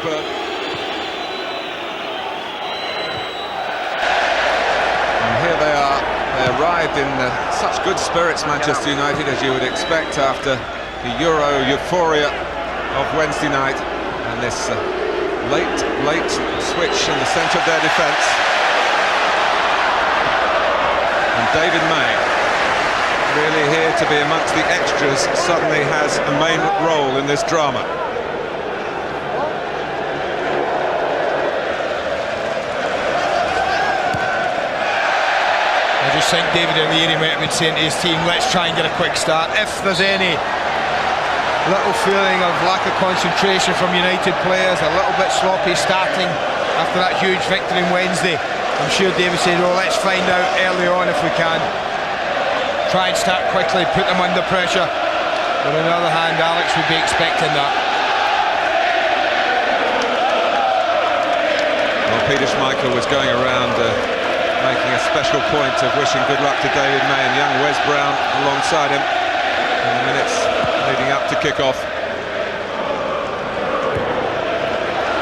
Blackburn. And here they are. They arrived in such good spirits, Manchester United, as you would expect after the Euro euphoria of Wednesday night, and this late switch in the centre of their defence. And David May, really here to be amongst the extras, suddenly has a main role in this drama. I just think David O'Leary might have been saying to his team, let's try and get a quick start. If there's any little feeling of lack of concentration from United players, a little bit sloppy starting after that huge victory on Wednesday, I'm sure David said, well, let's find out early on if we can. Try and start quickly, put them under pressure. But on the other hand, Alex would be expecting that. Well, Peter Schmeichel was going around making a special point of wishing good luck to David May, and young Wes Brown alongside him in the minutes leading up to kick-off.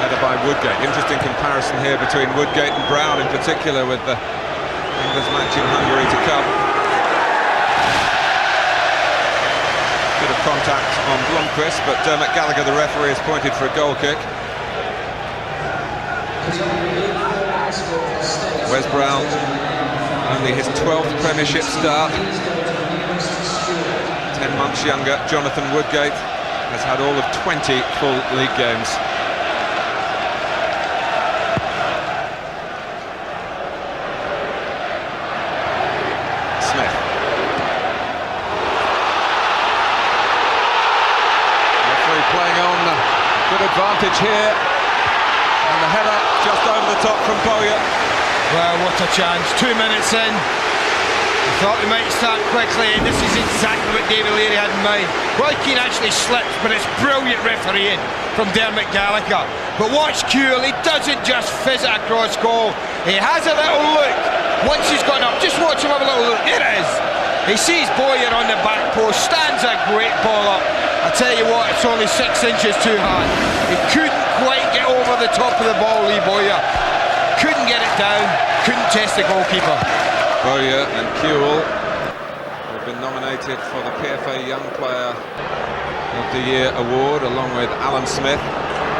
Header by Woodgate. Interesting comparison here between Woodgate and Brown in particular, with England's match in Hungary to come. Bit of contact on Blomqvist, but Dermot Gallagher, the referee, has pointed for a goal kick. Wes Brown, only his 12th Premiership start. 10 months younger. Jonathan Woodgate has had all of 20 full league games. Smith. Referee playing on good advantage here. And the header just over the top from Bowyer. Well, what a chance. 2 minutes in. I thought we might start quickly, and this is exactly what David Leary had in mind. Roy Keane actually slipped, but it's brilliant refereeing from Dermot Gallagher. But watch Kewell, he doesn't just fizz it across goal. He has a little look. Once he's gone up, just watch him have a little look. There it is. He sees Bowyer on the back post, stands a great ball up. I tell you what, it's only 6 inches too high. He couldn't quite get over the top of the ball, Lee Bowyer. Couldn't get it down, couldn't test the goalkeeper. Bowyer and Kewell have been nominated for the PFA Young Player of the Year award, along with Alan Smith.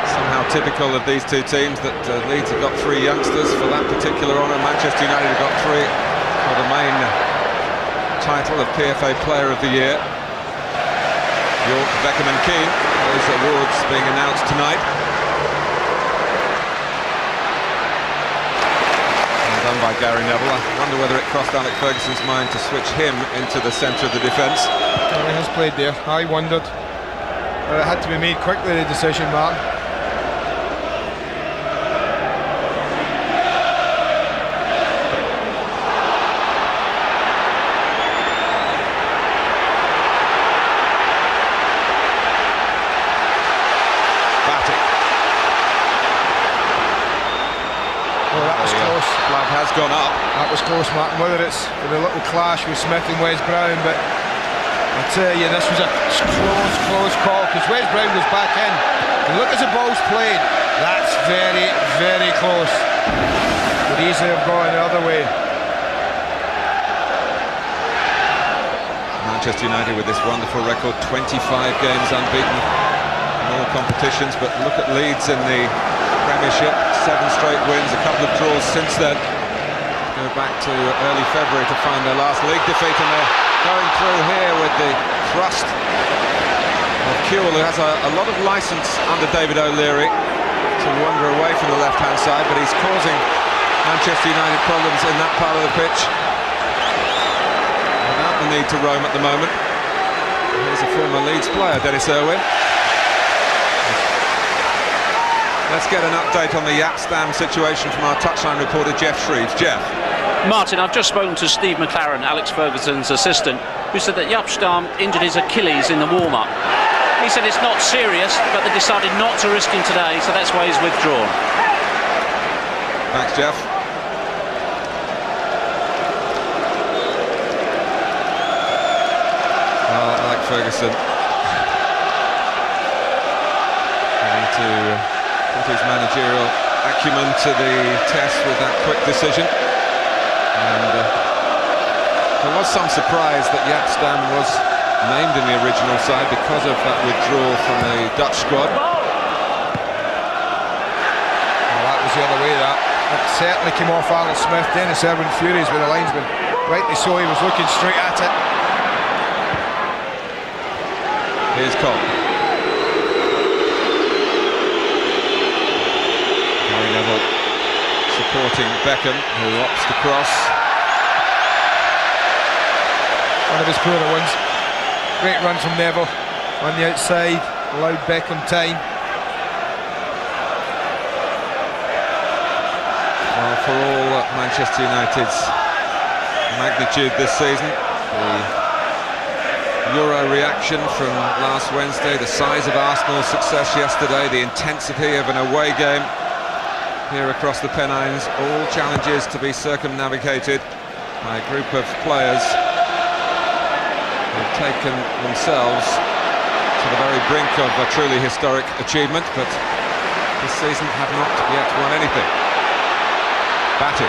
Somehow typical of these two teams that Leeds have got 3 youngsters for that particular honour. Manchester United have got 3 for the main title of PFA Player of the Year. York, Beckham and Keane, those awards being announced tonight. Done by Gary Neville. I wonder whether it crossed Alex Ferguson's mind to switch him into the centre of the defence. Well, he has played there. I wondered. It had to be made quickly, the decision, Martin. Has gone up. That was close, Martin, whether it's for the little clash with Smith and Wes Brown, but I tell you, this was a close call, because Wes Brown was back in, and look as the ball's played. That's very, very close. Could easily have gone the other way. Manchester United with this wonderful record, 25 games unbeaten in all competitions, but look at Leeds in the Premiership, 7 straight wins, a couple of draws since then. Go back to early February to find their last league defeat, and they're going through here with the thrust of Kewell, who has a lot of licence under David O'Leary to wander away from the left-hand side, but he's causing Manchester United problems in that part of the pitch without the need to roam at the moment. Here's a former Leeds player, Dennis Irwin. Let's get an update on the Yapstam situation from our touchline reporter Jeff Shreves. Jeff. Martin, I've just spoken to Steve McLaren, Alex Ferguson's assistant, who said that Yapstam injured his Achilles in the warm-up. He said it's not serious, but they decided not to risk him today, so that's why he's withdrawn. Thanks, Jeff. Well, Alex Ferguson having to put his managerial acumen to the test with that quick decision. And there was some surprise that Jaap Stam was named in the original side because of that withdrawal from the Dutch squad. Well, that was the other way, that. It certainly came off Alan Smith. Dennis Irwin furious with the linesman. Rightly so, he was looking straight at it. Here's Cobb. Gary Neville supporting Beckham, who opts to cross. One of his poorer ones. Great run from Neville on the outside, allowed Beckham time. Well, for all Manchester United's magnitude this season, the Euro reaction from last Wednesday, the size of Arsenal's success yesterday, the intensity of an away game here across the Pennines, all challenges to be circumnavigated by a group of players who've taken themselves to the very brink of a truly historic achievement, but this season have not yet won anything. Batty.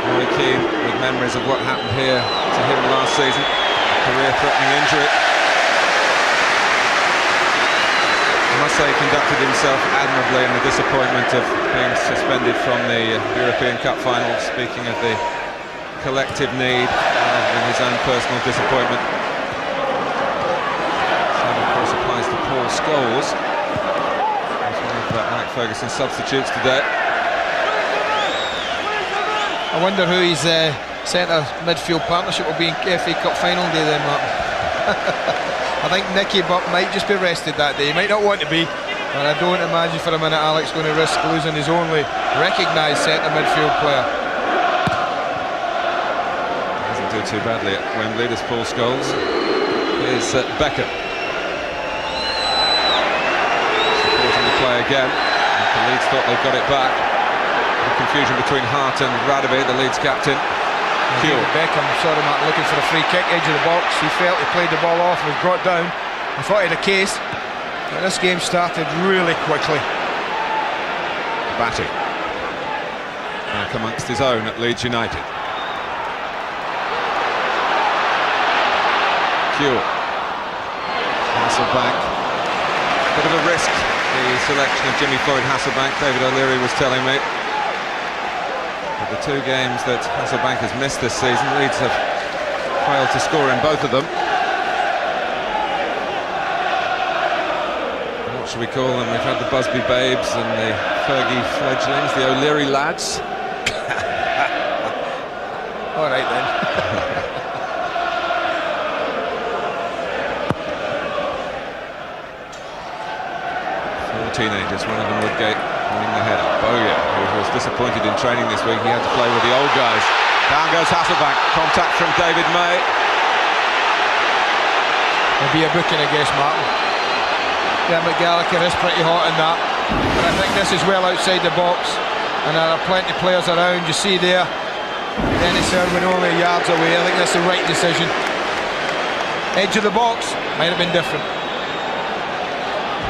Roy Keane with memories of what happened here to him last season, a career-threatening injury. I must say he conducted himself admirably in the disappointment of being suspended from the European Cup final, speaking of the collective need rather than his own personal disappointment. Same of course applies to Paul Scholes. He's one of Alec Ferguson's substitutes today. I wonder who his centre midfield partnership will be in FA Cup final day then, Martin. I think Nicky Butt might just be rested that day. He might not want to be, but I don't imagine for a minute Alex going to risk losing his only recognised centre midfield player. Doesn't do too badly at Wembley, this Paul Scholes. Here's Beckham. Supporting the play again. The Leeds thought they've got it back. The confusion between Hart and Radaby, the Leeds captain. Beckham saw him looking for a free kick, edge of the box. He felt he played the ball off and was brought down. I thought he had a case, but this game started really quickly. Batty. Back amongst his own at Leeds United. Kewell. Hasselbank. Bit of a risk, the selection of Jimmy Floyd Hasselbank, David O'Leary was telling me. But the two games that Hasselbank has missed this season, Leeds have failed to score in both of them. What should we call them? We've had the Busby Babes and the Fergie fledglings, the O'Leary lads. All right then. 4 teenagers, one of them Woodgate winning the header. Bowyer, who was disappointed in training this week, he had to play with the old guys. Down goes Hasselbank, contact from David May. There'll be a booking, I guess, Martin. Dermot Gallagher is pretty hot in that, but I think this is well outside the box, and there are plenty of players around. You see there, Dennis Irwin only yards away. I think that's the right decision. Edge of the box might have been different.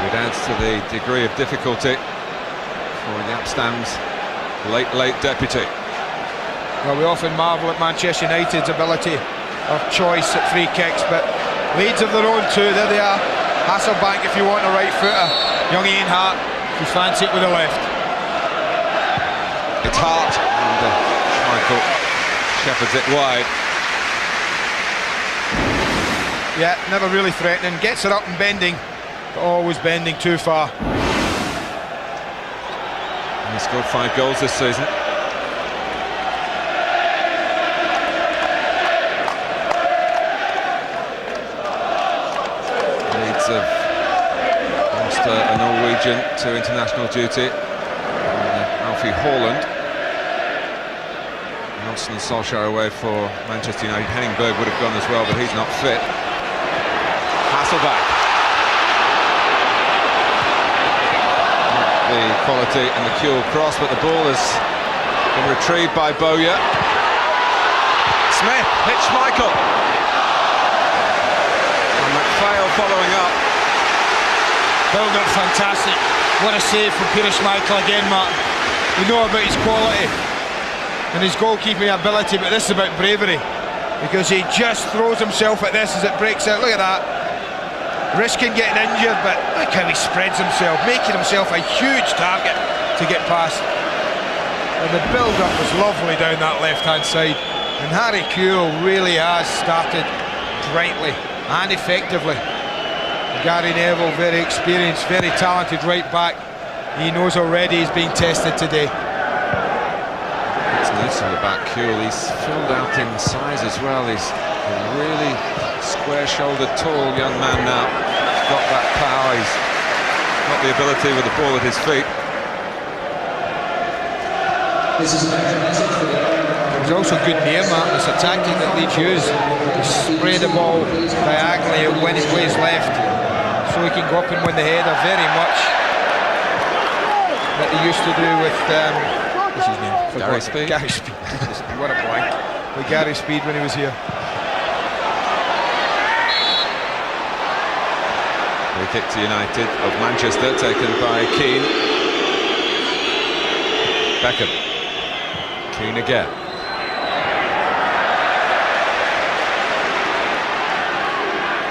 It adds to the degree of difficulty for Jaap Stam's late deputy. Well, we often marvel at Manchester United's ability of choice at free kicks, but Leeds of their own too. There they are. Hasselbank if you want a right footer. Young Ian Hart if you fancy it with a left. It's Hart and Michael shepherds it wide. Yeah, never really threatening. Gets it up and bending, but always bending too far. He scored 5 goals this season. Leeds have lost a Norwegian to international duty, Alfie Haaland. Johnson and Solskjaer away for Manchester United. Henning Berg would have gone as well, but he's not fit. Hasselbank. The quality and the Kewell cross, but the ball has been retrieved by Bowyer. Smith hits Schmeichel. And McPhail following up. Build up fantastic. What a save from Peter Schmeichel again, Martin. We know about his quality and his goalkeeping ability, but this is about bravery, because he just throws himself at this as it breaks out. Look at that. Risking getting injured, but look how he spreads himself, making himself a huge target to get past. And the build-up was lovely down that left-hand side. And Harry Kewell really has started brightly and effectively. Gary Neville, very experienced, very talented right back. He knows already he's being tested today. It's nice on the back. Kewell, he's filled out in size as well. He's a really square-shouldered, tall young man now. He's got that power. He's got the ability with the ball at his feet. It was also good near, Martin. It's a tactic that Leeds use. He spray the ball diagonally when he plays left, so he can go up and win the header, very much that they used to do with what's his name? Gary Speed. Gary Speed. What a blank. With Gary Speed when he was here. Free kick to United of Manchester, taken by Keane. Beckham. Keane again.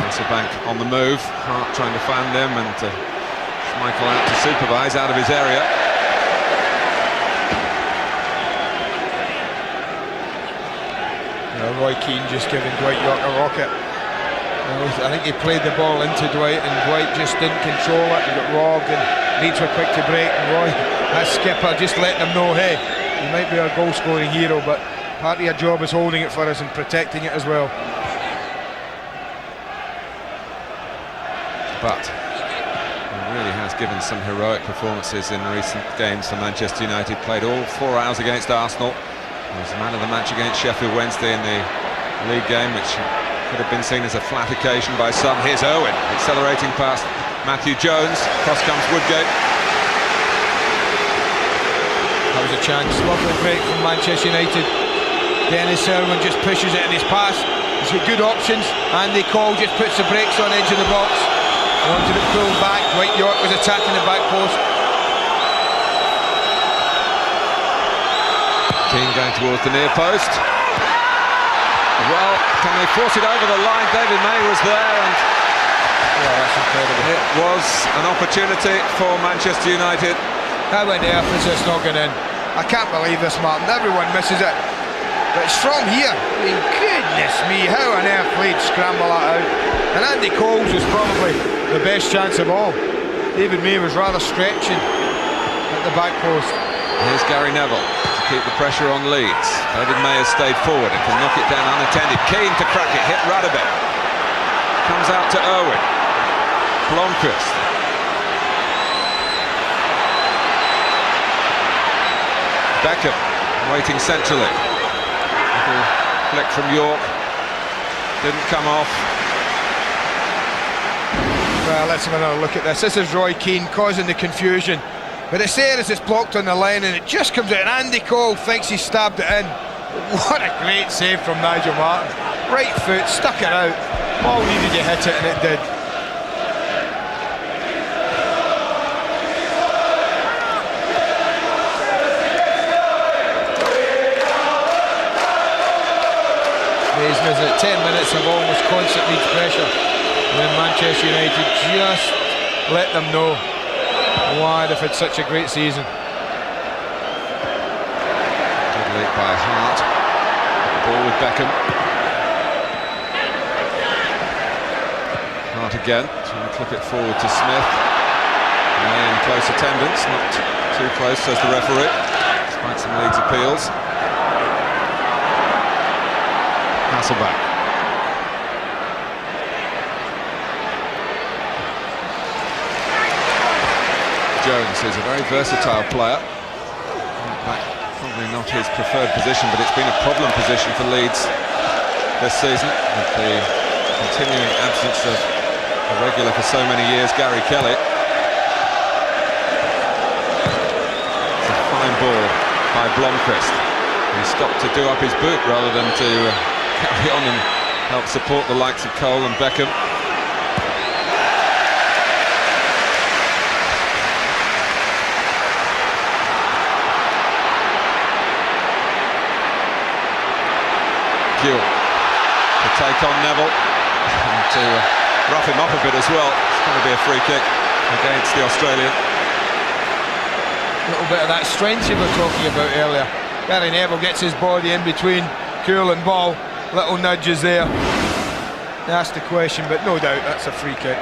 Hasselbank on the move. Hart trying to find them, and Schmeichel out to supervise out of his area. Roy Keane just giving Dwight York a rocket. I think he played the ball into Dwight, and Dwight just didn't control it and got robbed, and Leeds were quick to break, and Roy, that skipper, just letting him know, hey, he might be our goal scoring hero, but part of your job is holding it for us and protecting it as well. But he really has given some heroic performances in recent games for Manchester United. Played all 4 hours against Arsenal. He was man of the match against Sheffield Wednesday in the league game, which could have been seen as a flat occasion by some. Here's Owen, accelerating past Matthew Jones. Cross comes Woodgate. That was a chance. Lovely break from Manchester United. Dennis Irwin just pushes it in his pass. He's got good options. Andy Cole just puts the brakes on edge of the box. Wanted it pulled back. Dwight York was attacking the back post. Keane going towards the near post. Well, can they force it over the line? David May was there, and That's incredible. it was an opportunity for Manchester United. How on earth is this not going in? I can't believe this, Martin. Everyone misses it. But it's from here. I mean, goodness me, how on earth Leeds scramble that out? And Andy Cole's was probably the best chance of all. David May was rather stretching at the back post. Here's Gary Neville to keep the pressure on Leeds. David May has stayed forward and can knock it down unattended. Keane to crack it, hit Radebe. Comes out to Irwin. Blomqvist. Beckham waiting centrally. Little flick from York. Didn't come off. Well, let's have another look at this. This is Roy Keane causing the confusion. But it's there as it's blocked on the line, and it just comes out, and Andy Cole thinks he stabbed it in. What a great save from Nigel Martin. Right foot, stuck it out. All needed to hit it, and it did. Amazing, isn't it? 10 minutes of almost constant Leeds pressure. And then Manchester United just let them know why they've had such a great season. Good lead by Hart. Ball with Beckham. Hart again, trying to clip it forward to Smith. May in close attendance, not too close, says the referee, despite some Leeds appeals. Hasselbank. Jones is a very versatile player. Probably not his preferred position, but it's been a problem position for Leeds this season, with the continuing absence of a regular for so many years, Gary Kelly. It's a fine ball by Blomqvist. He stopped to do up his boot rather than to carry on and help support the likes of Cole and Beckham. on Neville, and to rough him up a bit as well. It's going to be a free kick against the Australian. A little bit of that strength you were talking about earlier. Gary Neville gets his body in between Kuhl and ball. Little nudges there. That's the question, but no doubt that's a free kick.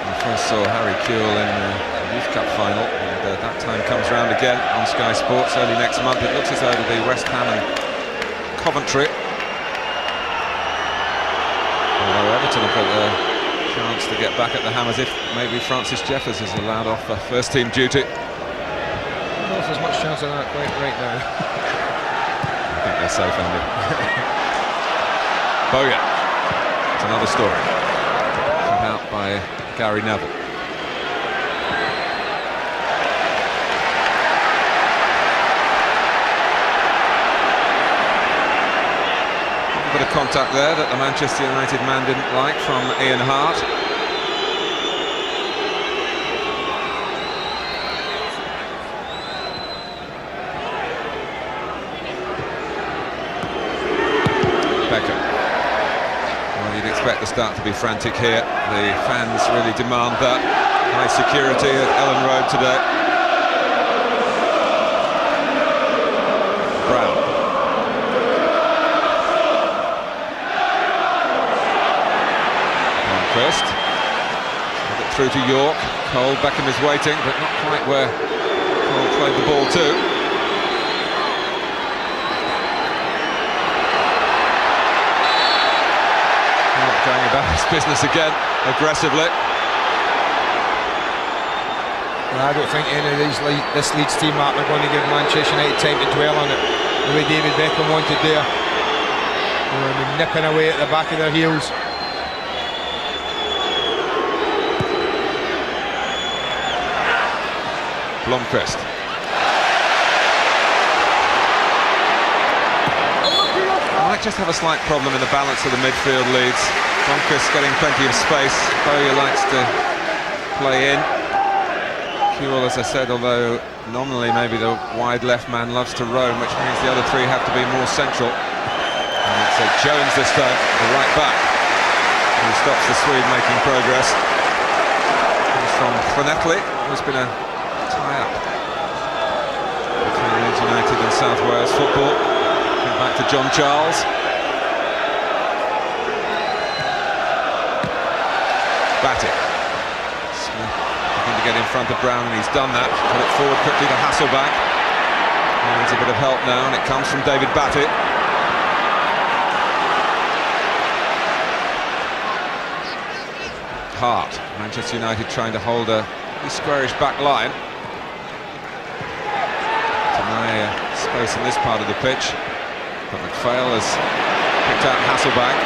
We first saw Harry Kuhl in the Youth Cup final, and that time comes round again on Sky Sports early next month. It looks as though it'll be West Ham and Coventry. Although Everton have got a chance to get back at the Hammers if maybe Francis Jeffers is allowed off first team duty. I don't know if there's much chance of that quite right now. I think they're safe, Andy. Bogan. It's another story. Cut out by Gary Neville. A bit of contact there that the Manchester United man didn't like from Ian Hart. Beckham. Well, you'd expect the start to be frantic here. The fans really demand that. High security at Ellen Road today. Brown. First, get it through to York. Cole, Beckham is waiting, but not quite where Cole played the ball to. Not going about his business again, aggressively. Well, I don't think any of this Leeds team are going to give Manchester United time to dwell on it the way David Beckham wanted there. They're nipping away at the back of their heels. Blomqvist. Might just have a slight problem in the balance of the midfield, Leeds. Blomqvist getting plenty of space. Bowyer likes to play in. Kuhl, as I said, although nominally maybe the wide left man loves to roam, which means the other three have to be more central. And it's Jones this time, the right back, who stops the Swede making progress. Comes from Llanelli, who's been a tie-up between Leeds United and South Wales football. Back to John Charles. Batty. Smith looking to get in front of Brown, and he's done that. Put it forward quickly to Hasselbaink. He needs a bit of help now, and it comes from David Batty. Hart. Manchester United trying to hold a squarish back line. Deny space in this part of the pitch. But McPhail has picked out Hasselbaink.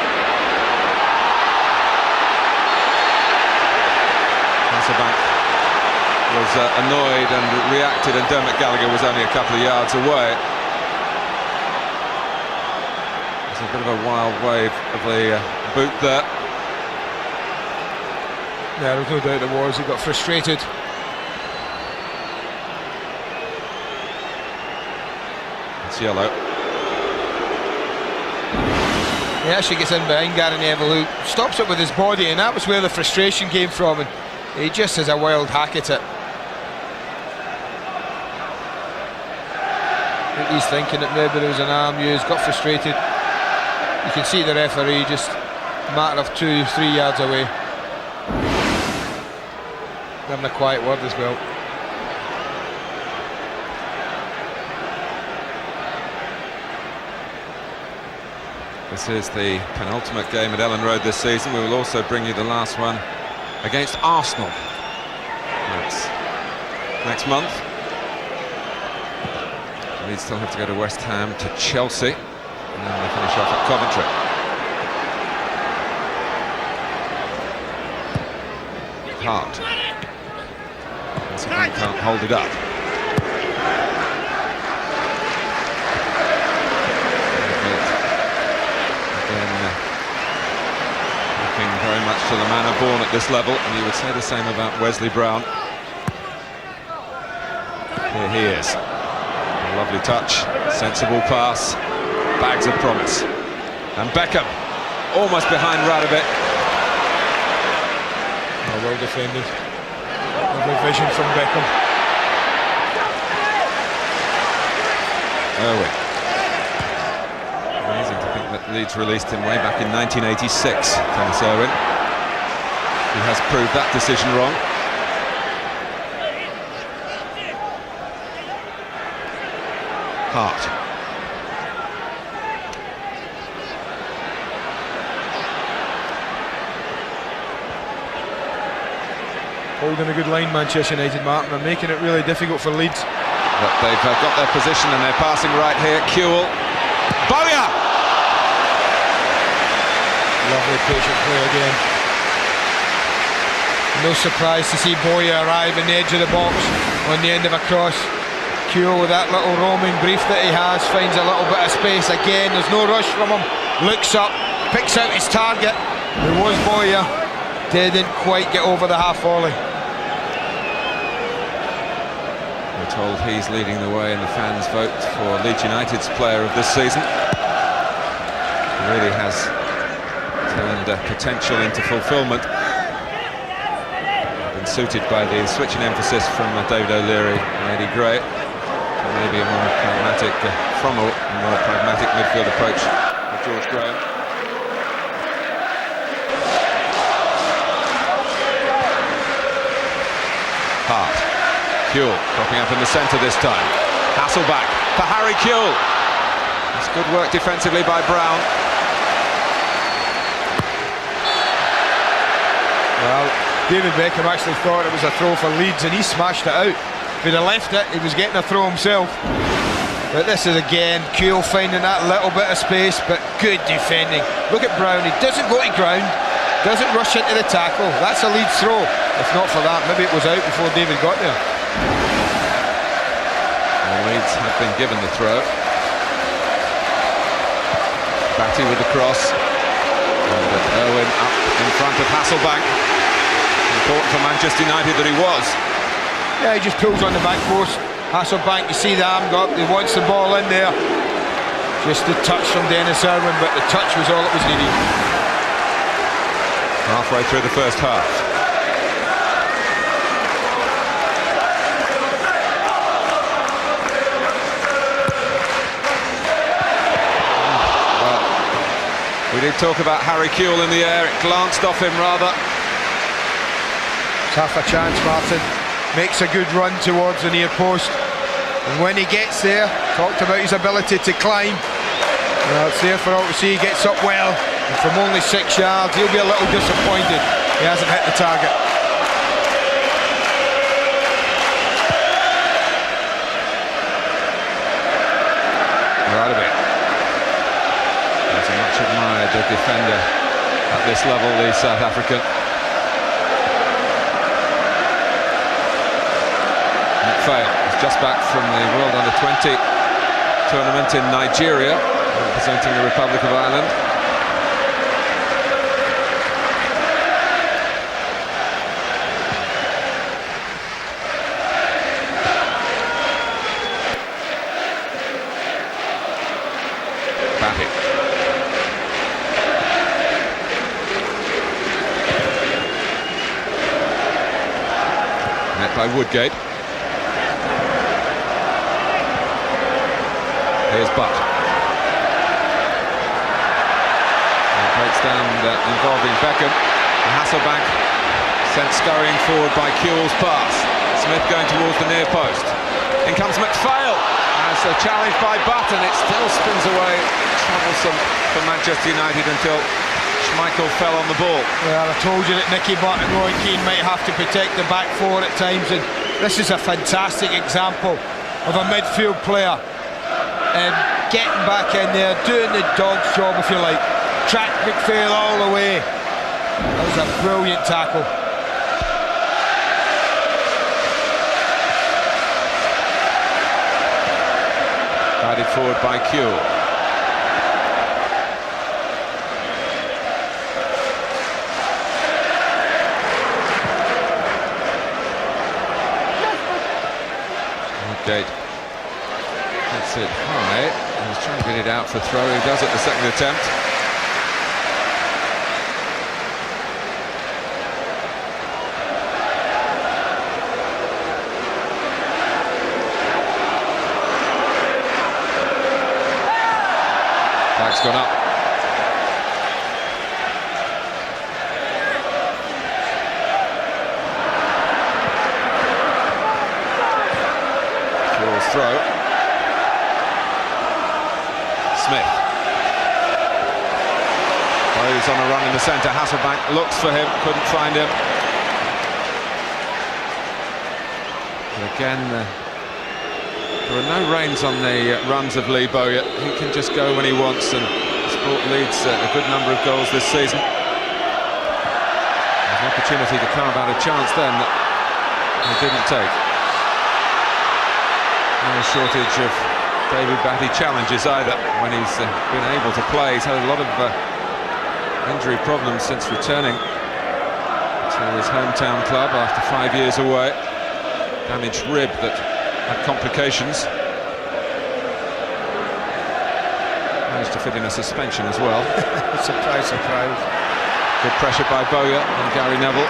Hasselbaink was annoyed and reacted, and Dermot Gallagher was only a couple of yards away. There's a bit of a wild wave of the boot there. Yeah, there's no doubt there was. He got frustrated. It's yellow. He actually gets in behind Gary Neville, who stops it with his body, and that was where the frustration came from, and he just has a wild hack at it. I think he's thinking that maybe there was an arm used, got frustrated. You can see the referee just a matter of 2-3 yards away. Having a quiet word as well. This is the penultimate game at Ellen Road this season. We will also bring you the last one against Arsenal. That's next month. We still have to go to West Ham, to Chelsea, and then we finish off at Coventry. Hart. Can't hold it up. Very much to the manner born at this level, and you would say the same about Wesley Brown. Here he is. A lovely touch, sensible pass, bags of promise. And Beckham, almost behind Radovic. Oh, well defended. Lovely vision from Beckham. Irwin. Amazing to think that Leeds released him way back in 1986, Dennis Irwin. He has proved that decision wrong. Hart. Holding a good line, Manchester United, Martin. They're making it really difficult for Leeds. But they've got their position and they're passing right here. Kewell. Bowyer! Lovely patient play again. No surprise to see Bowyer arrive in the edge of the box on the end of a cross. Kewell with that little roaming brief that he has finds a little bit of space again. There's no rush from him. Looks up, picks out his target. It was Bowyer. Didn't quite get over the half volley. We're told he's leading the way in the fans' vote for Leeds United's player of this season. He really has turned potential into fulfilment. Been suited by the switch in emphasis from David O'Leary and Eddie Gray. So maybe a more pragmatic, midfield approach with George Graham. Hart. Kewell cropping up in the centre this time. Hasselback for Harry Kewell. It's good work defensively by Brown. Well, David Beckham actually thought it was a throw for Leeds and he smashed it out. If he'd have left it, he was getting a throw himself. But this is again Kewell finding that little bit of space, but good defending. Look at Brown, he doesn't go to ground, doesn't rush into the tackle. That's a Leeds throw. If not for that, maybe it was out before David got there. Well, Leeds have been given the throw. Batty with the cross. And Irwin up in front of Hasselbank. Important for Manchester United that he was. Yeah, he just pulls on the back post. Hasselbank, you see the arm go up, he wants the ball in there. Just the touch from Dennis Irwin, but the touch was all that was needed. Halfway through the first half. Well, we did talk about Harry Kewell in the air. It glanced off him rather. It's half a chance, Martin. Makes a good run towards the near post. And when he gets there, talked about his ability to climb. Well, it's there for all to see. He gets up well. And from only 6 yards, he'll be a little disappointed he hasn't hit the target. Radovic. He's a much admired defender at this level, the South African. McPhail is just back from the World Under-20 tournament in Nigeria, representing the Republic of Ireland. Batty. Met by Woodgate. Here's Butt. Breaks down involving Beckham. And Hasselbank sent scurrying forward by Kewell's pass. Smith going towards the near post. In comes McPhail. As a challenge by Butt, and it still spins away. Troublesome for Manchester United until Schmeichel fell on the ball. Well, I told you that Nicky Butt and Roy Keane might have to protect the back four at times, and this is a fantastic example of a midfield player getting back in there, doing the dog's job, if you like. Track McPhail all the way. That was a brilliant tackle. Guided forward by Kewell. Woodgate hits it high. He's Can't get it out for throw. He does at the second attempt. Flag's gone up. Kewell's throw. Smith. He's on a run in the centre. Hasselbank looks for him, couldn't find him. But again, there are no reins on the runs of Lee Bowyer. He can just go when he wants, and he's brought Leeds a good number of goals this season. There's an opportunity to carve out a chance then that he didn't take. No shortage of David Batty challenges either when he's been able to play. He's had a lot of injury problems since returning to his hometown club after 5 years away. Damaged rib that had complications. Managed to fit in a suspension as well. Surprise, surprise. Good pressure by Bowyer and Gary Neville.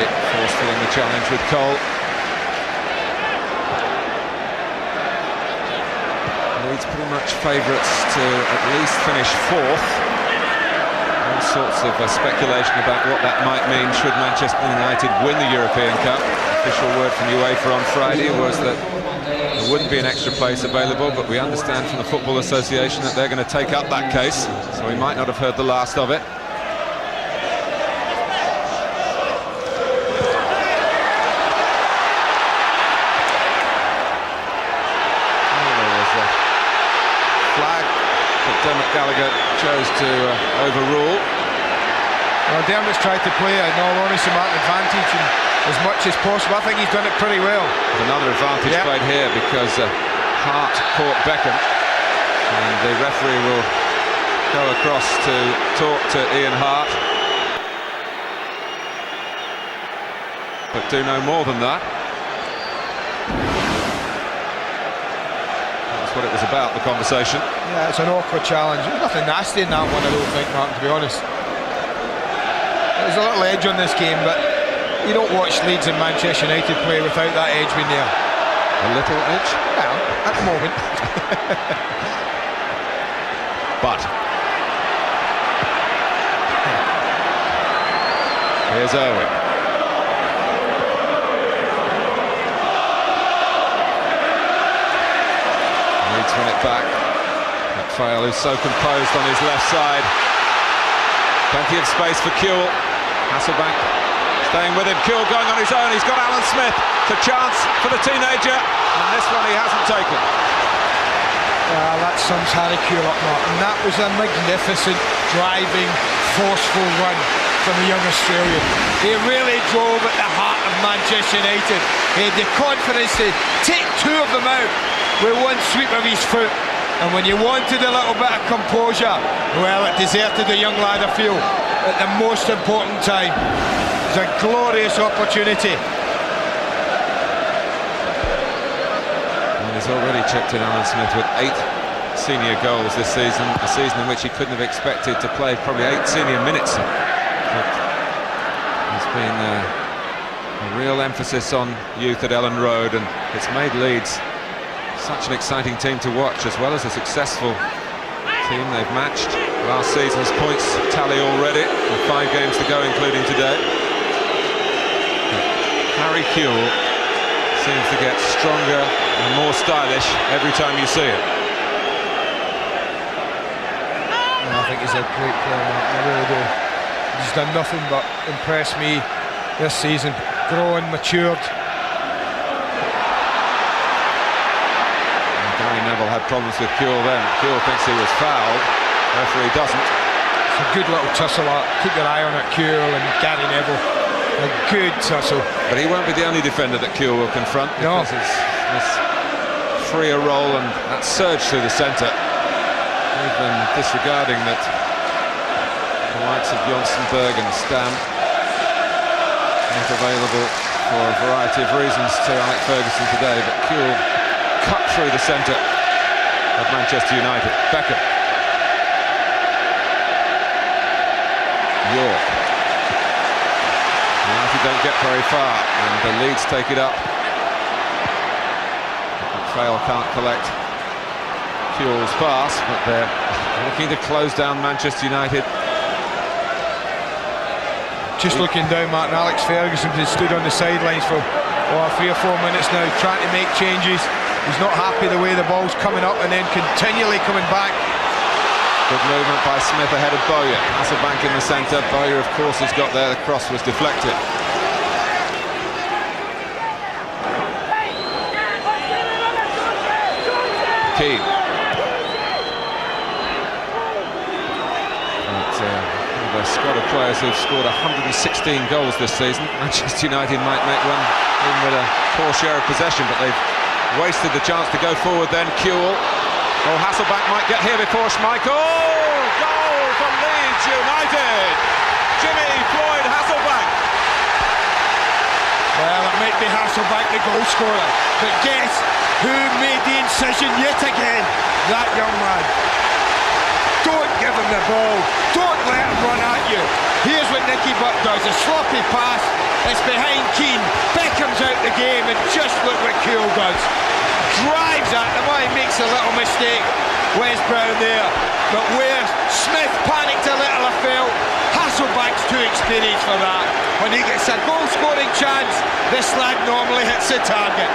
Forceful in the challenge with Cole. Leeds pretty much favourites to at least finish fourth. All sorts of speculation about what that might mean should Manchester United win the European Cup. The official word from UEFA on Friday was that there wouldn't be an extra place available, but we understand from the Football Association that they're going to take up that case, so we might not have heard the last of it. Dermot Gallagher chose to overrule. Well, Dermot's tried to play an all-honest amount of advantage and as much as possible. I think he's done it pretty well. There's another advantage played here because Hart caught Beckham, and the referee will go across to talk to Ian Hart, but do no more than that. What it was about, the conversation. Yeah, it's an awkward challenge. There's nothing nasty in that one, I don't think, Martin, to be honest. There's a little edge on this game, but you don't watch Leeds and Manchester United play without that edge being there. A little edge? Well, at the moment. But here's Irwin. Leeds win it back. McPhail, who's so composed on his left side. Plenty of space for Kewell. Hasselbank staying with him. Kewell going on his own. He's got Alan Smith. It's a chance for the teenager, and this one he hasn't taken. That sums Harry Kewell up, Martin. That was a magnificent, driving, forceful run from the young Australian. He really drove at the heart of Manchester United. He had the confidence to take two of them out with one sweep of his foot, and when you wanted a little bit of composure, well, it deserted the young lad, I feel, at the most important time. It's a glorious opportunity. And he's already chipped in Alan Smith with 8 senior goals this season, a season in which he couldn't have expected to play probably 8 senior minutes. But there's been a real emphasis on youth at Ellen Road, and it's made Leeds such an exciting team to watch, as well as a successful team. They've matched last season's points tally already, with 5 games to go, including today. Harry Kewell seems to get stronger and more stylish every time you see it. I think he's a great player, Martin, I really do. He's done nothing but impress me this season. Grown, matured. Gary Neville had problems with Kewell then. Kewell thinks he was fouled. Referee doesn't. It's a good little tussle up. Keep your eye on it, Kewell and Gary Neville. A good tussle. But he won't be the only defender that Kewell will confront, because his freer roll and that surge through the centre, even disregarding that the likes of Jonsson, Berg and Stam not available for a variety of reasons to Alex Ferguson today, but Kewell cut through the centre of Manchester United. Beckham. York. United don't get very far, and the Leeds take it up. Fail can't collect Kewell's pass, but they're looking to close down Manchester United. Just looking down, Martin, Alex Ferguson has stood on the sidelines for 3 or 4 minutes now, trying to make changes. He's not happy the way the ball's coming up and then continually coming back. Good movement by Smith ahead of Bowyer. Hasselbank in the centre. Bowyer, of course, has got there. The cross was deflected. Keane. A squad of players who've scored 116 goals this season. Manchester United might make one even with a poor share of possession, but they've wasted the chance to go forward then. Kewell. Oh, Hasselbank might get here before Schmeichel. Goal from Leeds United. Jimmy Floyd Hasselbank. Well, it might be Hasselbank the goal scorer, but guess who made the incision yet again? That young man. Don't give him the ball. Don't let him run at you. Here's what Nicky Butt does. A sloppy pass. It's behind Keane. Beckham's out the game, and just look what Kewell does. Drives at them. He makes a little mistake. Wes Brown there. But where Smith panicked a little, I felt. Hasselbank's too experienced for that. When he gets a goal-scoring chance, this lad normally hits the target.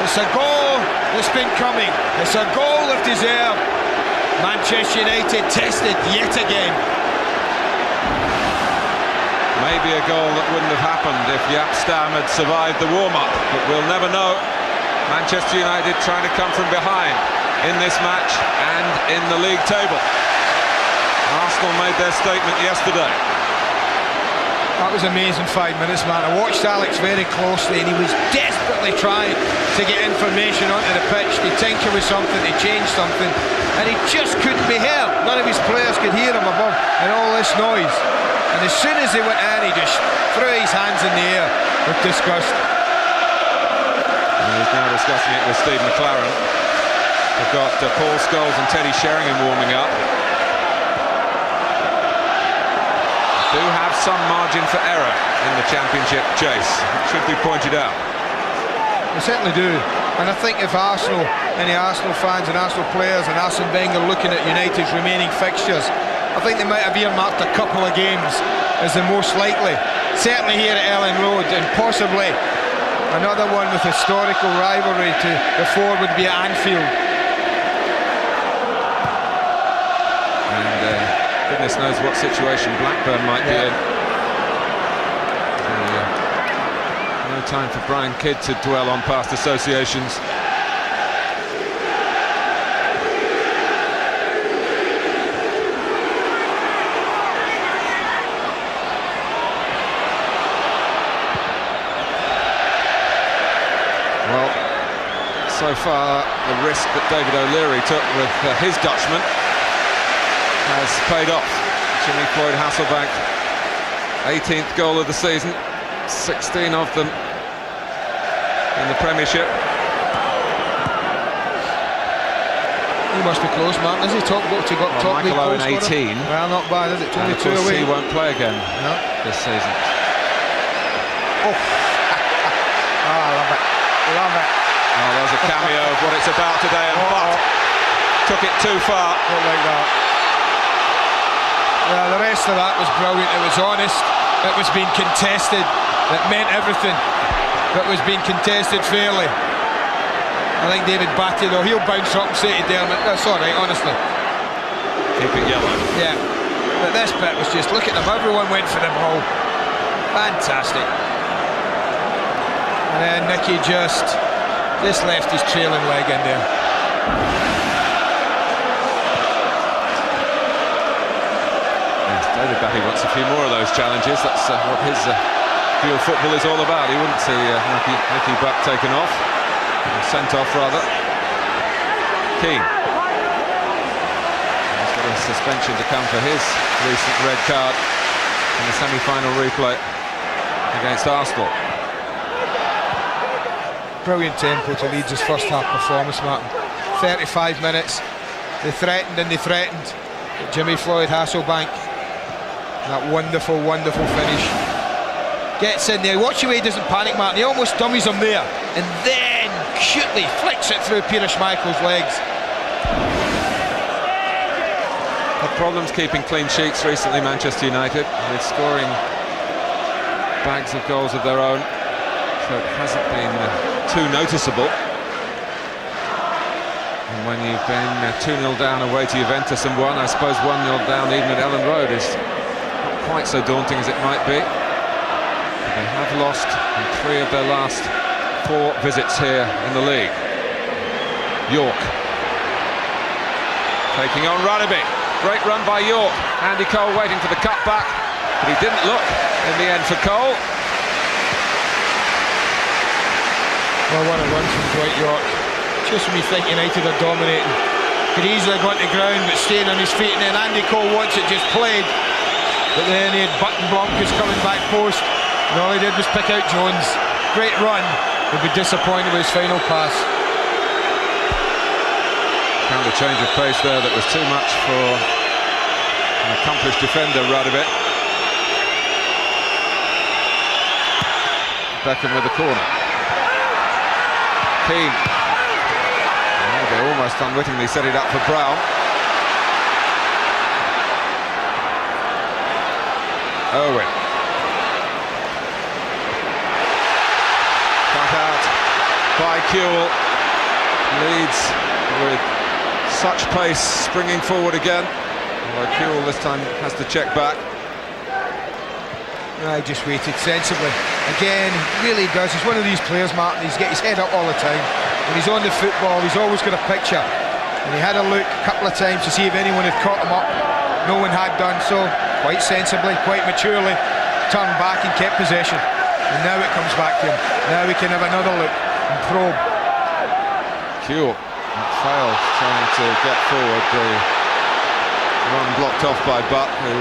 It's a goal that's been coming. It's a goal of deserve. Manchester United tested yet again. Maybe a goal that wouldn't have happened if Jaap Stam had survived the warm-up, but we'll never know. Manchester United trying to come from behind in this match and in the league table. Arsenal made their statement yesterday. That was amazing 5 minutes, man. I watched Alex very closely and he was desperately trying to get information onto the pitch, to tinker with something, to change something, and he just couldn't be heard. None of his players could hear him above and all this noise. And as soon as he went in, he just threw his hands in the air with disgust. And he's now discussing it with Steve McLaren. We've got Paul Scholes and Teddy Sheringham warming up. Do have some margin for error in the championship chase. It should be pointed out. They certainly do. And I think if Arsenal, any Arsenal fans and Arsenal players and Arsene Wenger looking at United's remaining fixtures, I think they might have earmarked a couple of games as the most likely. Certainly here at Ellen Road, and possibly another one with historical rivalry to the four would be at Anfield. Goodness knows what situation Blackburn might be in. No time for Brian Kidd to dwell on past associations. Well, so far the risk that David O'Leary took with his Dutchman has paid off. Jimmy Floyd Hasselbank, 18th goal of the season, 16 of them in the Premiership. He must be close, Martin. Has he top got to got top league Michael goal Owen, scorer? 18. Well, not bad, is it? And Only of two course away. he won't play again this season. Oh. I love it. Love it. Oh, there's a cameo of what it's about today, and Butt took it too far. Don't like that. Yeah, the rest of that was brilliant. It was honest. It was being contested. It meant everything. It was being contested fairly. I think David Batty, though, he'll bounce up and say to Dermot, that's all right, honestly. Keep it yellow. Yeah. But this bit was just, look at them. Everyone went for the ball. Fantastic. And then Nicky just left his trailing leg in there. David Batty wants a few more of those challenges. That's what his view of football is all about. He wouldn't see Nicky Butt taken off, or sent off rather. Keane. He's got a suspension to come for his recent red card in the semi-final replay. against Arsenal. Brilliant tempo to Leeds' first half performance, Martin. 35 minutes. They threatened and they threatened. But Jimmy Floyd Hasselbank, that wonderful, wonderful finish. Gets in there. Watch the way he doesn't panic, Martin. He almost dummies him there. And then cutely flicks it through Peter Schmeichel's legs. Had problems keeping clean sheets recently, Manchester United. They're scoring bags of goals of their own, so it hasn't been too noticeable. And when you've been 2-0 down away to Juventus and won, I suppose 1-0 down even at Ellen Road is not quite so daunting as it might be. But they have lost in 3 of their last 4 visits here in the league. York taking on Rugby. Great run by York. Andy Cole waiting for the cut back, but he didn't look in the end for Cole. Well, what a run from Dwight York. Just when you think United are dominating, could easily go into ground, but staying on his feet, and then Andy Cole wants it just played. But then he had Button Blomqvist coming back post, and all he did was pick out Jones. Great run, he'll be disappointed with his final pass. Found a change of pace there that was too much for an accomplished defender, Radovic. Beckham with the corner. Keane. Oh, they almost unwittingly set it up for Brown. Owen. Cut out by Kewell. Leeds with such pace, springing forward again. Although Kewell this time has to check back. I just waited sensibly. Again, really does. He's one of these players, Martin. He's got his head up all the time. When he's on the football, he's always got a picture. And he had a look a couple of times to see if anyone had caught him up. No one had done so. Quite sensibly, quite maturely, turned back and kept possession. And now it comes back to him. Now he can have another look and probe. Kewell failed trying to get forward. The run blocked off by Butt, who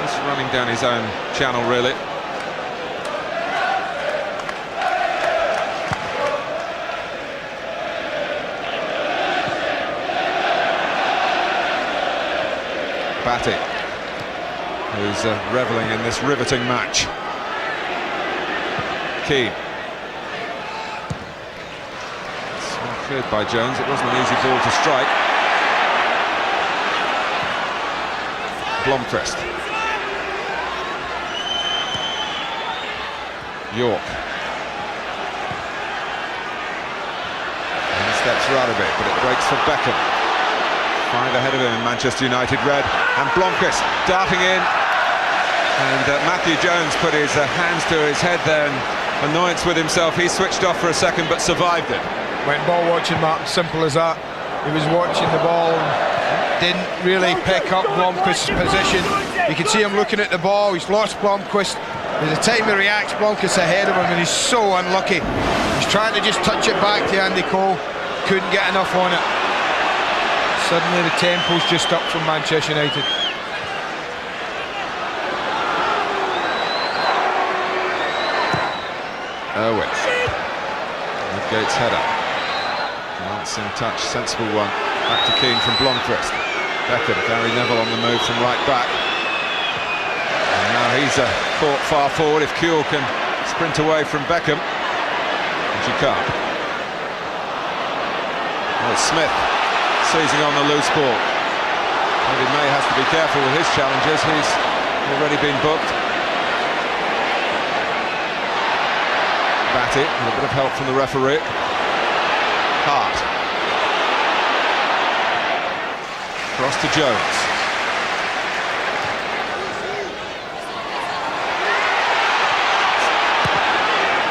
is running down his own channel, really. Batty, who's revelling in this riveting match. Keane. It's well cleared by Jones. It wasn't an easy ball to strike. Blomqvist. York. And steps Rugby, but it breaks for Beckham. 5 ahead of him in Manchester United red, and Blomqvist darting in, and Matthew Jones put his hands to his head there in annoyance with himself. He switched off for a second but survived it. Went ball watching, Martin, simple as that. He was watching the ball and didn't really pick up Blomqvist's position. You can see him looking at the ball. He's lost Blomqvist. By the time he reacts, Blomqvist's ahead of him, and he's so unlucky. He's trying to just touch it back to Andy Cole, couldn't get enough on it. Suddenly the tempo's just up from Manchester United. Owen. Woodgate's header. Glancing touch, sensible one. Back to Keane from Blomqvist. Beckham, Gary Neville on the move from right back. And now he's caught far forward. If Kewell can sprint away from Beckham. And she can't. Oh, Smith seizing on the loose ball. David May has to be careful with his challenges. He's already been booked. Batty with a bit of help from the referee. Hart. Cross to Jones.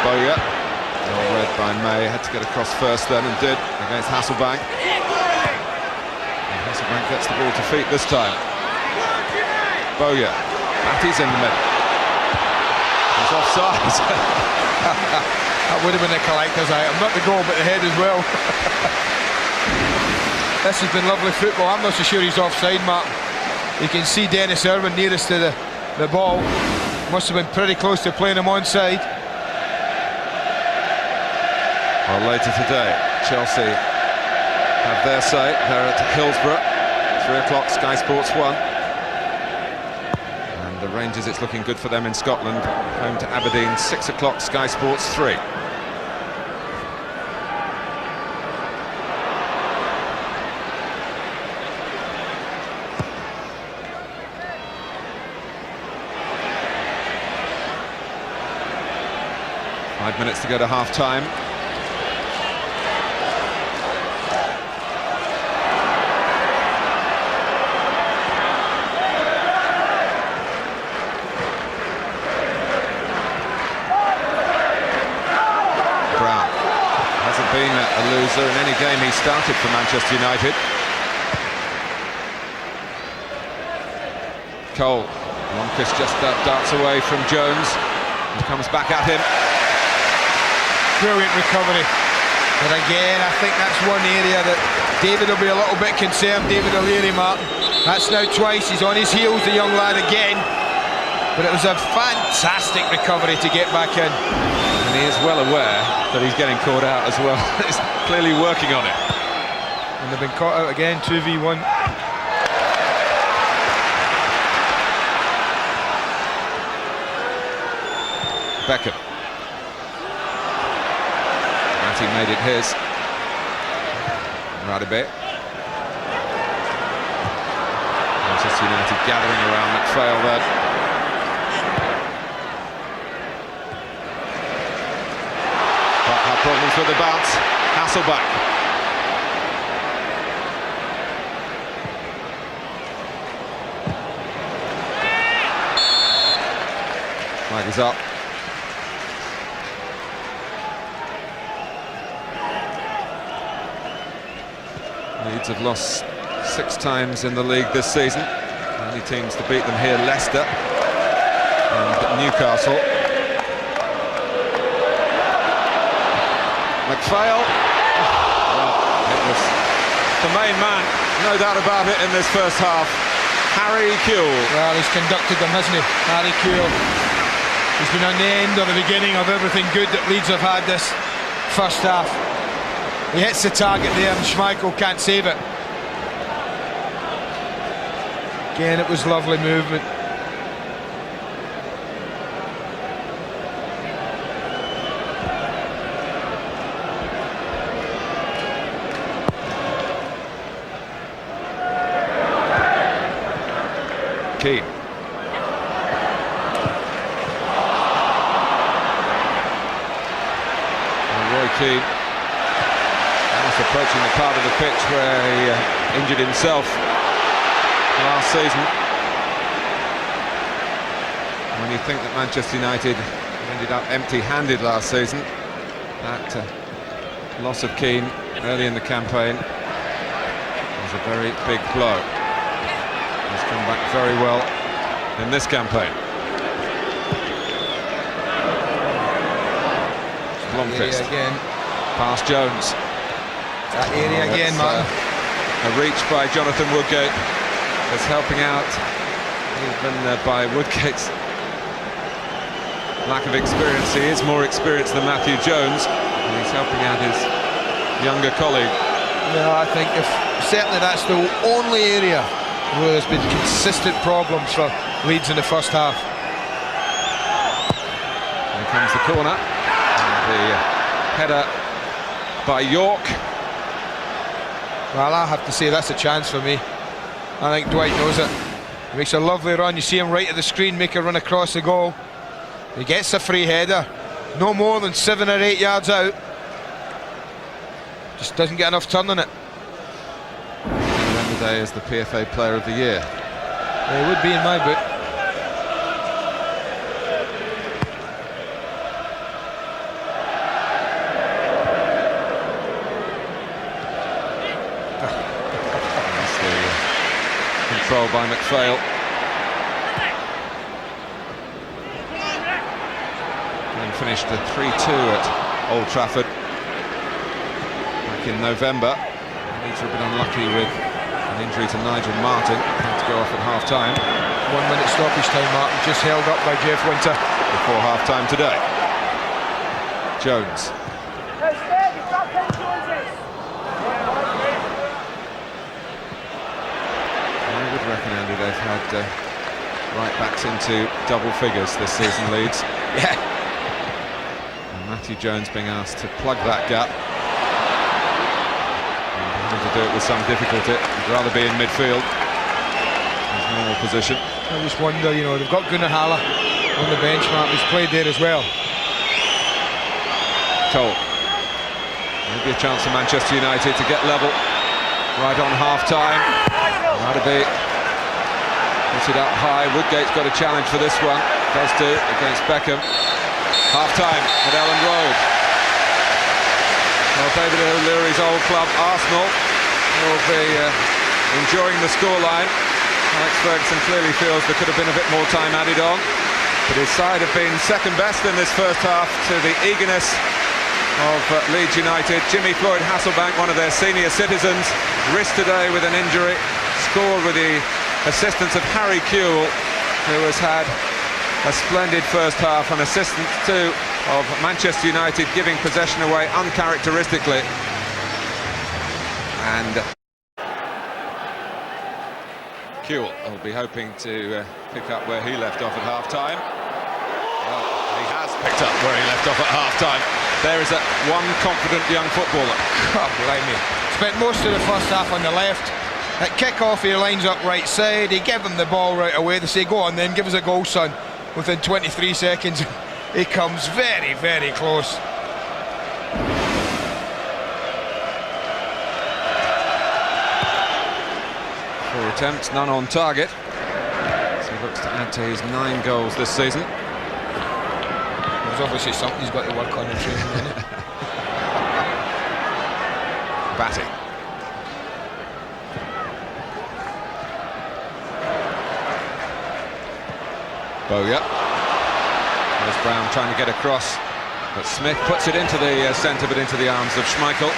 Bowyer. Well read by May. Had to get across first then, and did against Hasselbank. Hasselbank gets the ball to feet this time. Bowyer. Batty's in the middle. He's offside. That would have been a collector's item. Not the goal, but the head as well. This has been lovely football. I'm not so sure he's offside, Martin. You can see Dennis Irwin nearest to the ball. Must have been pretty close to playing him onside. Well, later today, Chelsea have their say. They're at Hillsborough, 3 o'clock, Sky Sports 1. And the Rangers, it's looking good for them in Scotland. Home to Aberdeen, 6 o'clock, Sky Sports 3. Five minutes to go to half-time. Brown hasn't been a loser in any game he started for Manchester United. Cole, Lundqvist just darts away from Jones and comes back at him. Brilliant recovery. But again, I think that's one area that David will be a little bit concerned, David O'Leary, Martin. That's now twice, he's on his heels, the young lad again. But it was a fantastic recovery to get back in. And he is well aware that he's getting caught out as well. He's clearly working on it. And they've been caught out again, 2v1. Beckham. He made it his. Radebe. Manchester United gathering around McPhail there. But had problems with the bounce. Hasselback. Flag is up. Leeds have lost 6 times in the league this season. The only teams to beat them here, Leicester and Newcastle. McPhail. Well, it was the main man, no doubt about it, in this first half. Harry Kewell. Well, he's conducted them, hasn't he? Harry Kewell. He's been on the end or the beginning of everything good that Leeds have had this first half. He hits the target there and Schmeichel can't save it. Again, it was lovely movement. Keane. Roy Keane. Approaching the part of the pitch where he injured himself last season. When you think that Manchester United ended up empty-handed last season, that loss of Keane early in the campaign was a very big blow. He's come back very well in this campaign. Blomqvist again. Past Jones. That area again, Martin. A reach by Jonathan Woodgate is helping out, even by Woodgate's lack of experience. He is more experienced than Matthew Jones, and he's helping out his younger colleague. No, I think certainly that's the only area where there's been consistent problems for Leeds in the first half. Here comes the corner, and the header by York. Well, I have to say that's a chance for me. I think Dwight knows it. He makes a lovely run. You see him right at the screen, make a run across the goal. He gets a free header, no more than 7 or 8 yards out. Just doesn't get enough turn on it. Day as the PFA Player of the Year. It would be in my book. That's the control by McPhail. And finished a 3-2 at Old Trafford back in November. Leeds were a bit unlucky with an injury to Nigel Martin, had to go off at half-time. 1 minute stoppage time, Martin, just held up by Jeff Winter. Before half-time today. Jones. I would reckon, Andy, they've had right backs into double figures this season, Leeds. Yeah. And Matthew Jones being asked to plug that gap. And having to do it with some difficulty. He'd rather be in midfield. His normal position. I just wonder, you know, they've got Gunnar Halle on the bench, Martin, who's played there as well. Cole. Maybe a chance for Manchester United to get level right on half-time. Radaby puts it up high. Woodgate's got a challenge for this one. Does do against Beckham. Half-time at Elland Road. Well, David O'Leary's old club, Arsenal, will be enjoying the scoreline. Alex Ferguson clearly feels there could have been a bit more time added on. But his side have been second best in this first half to the eagerness of Leeds United. Jimmy Floyd Hasselbank, one of their senior citizens, wrist today with an injury, scored with the assistance of Harry Kewell, who has had a splendid first half, an assistance too of Manchester United giving possession away uncharacteristically. And Kewell will be hoping to pick up where he left off at half-time. Well, he has picked up where he left off at half-time. There is that one confident young footballer. God blame me. Spent most of the first half on the left. At kick-off, he lines up right side. He gave him the ball right away. They say, go on then, give us a goal, son. Within 23 seconds, he comes very, very close. 4 attempts, none on target. So he looks to add to his 9 goals this season. There's obviously something he's got to work on in training, isn't it? Batting. Bowyer. There's Brown trying to get across, but Smith puts it into the centre, but into the arms of Schmeichel.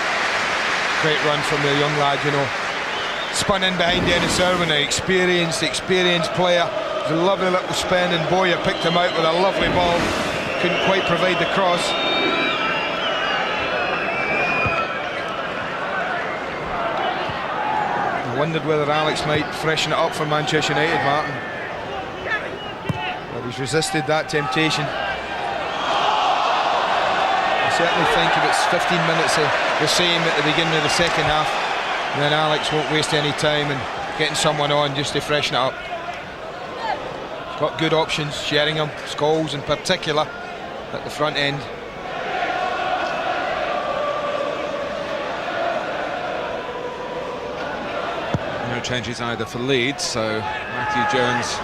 Great run from the young lad, you know. Spun in behind Dennis Irwin, an experienced player. It was a lovely little spin, and Bowyer picked him out with a lovely ball. Couldn't quite provide the cross. I wondered whether Alex might freshen it up for Manchester United, Martin. But he's resisted that temptation. I certainly think if it's 15 minutes the same at the beginning of the second half, then Alex won't waste any time in getting someone on just to freshen it up. He's got good options, Sheringham, Scholes in particular, at the front end. No changes either for Leeds, so Matthew Jones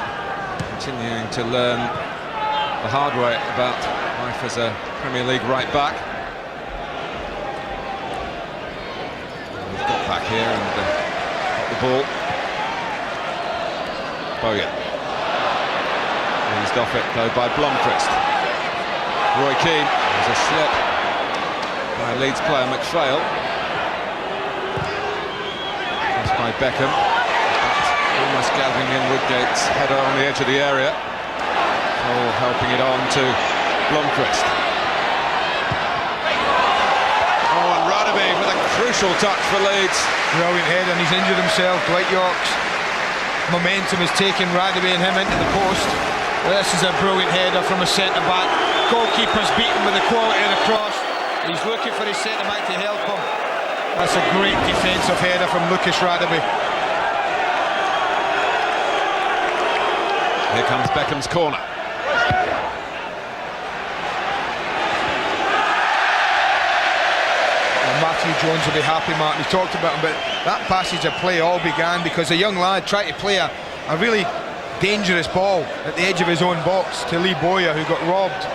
continuing to learn the hard way about life as a Premier League right back. He's got back here and got the ball. Bowyer. Eased off it though by Blomqvist. Roy Keane, there's a slip by Leeds player McPhail. Crossed by Beckham. Almost gathering in Woodgate's header on the edge of the area. Cole helping it on to Blomqvist. Oh, and Radaby with a crucial touch for Leeds. Brilliant header, and he's injured himself. Dwight York's momentum has taken Radaby and him into the post. This is a brilliant header from a centre-back. Goalkeeper's beaten with the quality of the cross. He's looking for his centre-back to help him. That's a great defensive header from Lucas Radaby. Here comes Beckham's corner. Well, Matthew Jones will be happy, Martin. He talked about him, but that passage of play all began because a young lad tried to play a really dangerous ball at the edge of his own box to Lee Bowyer, who got robbed.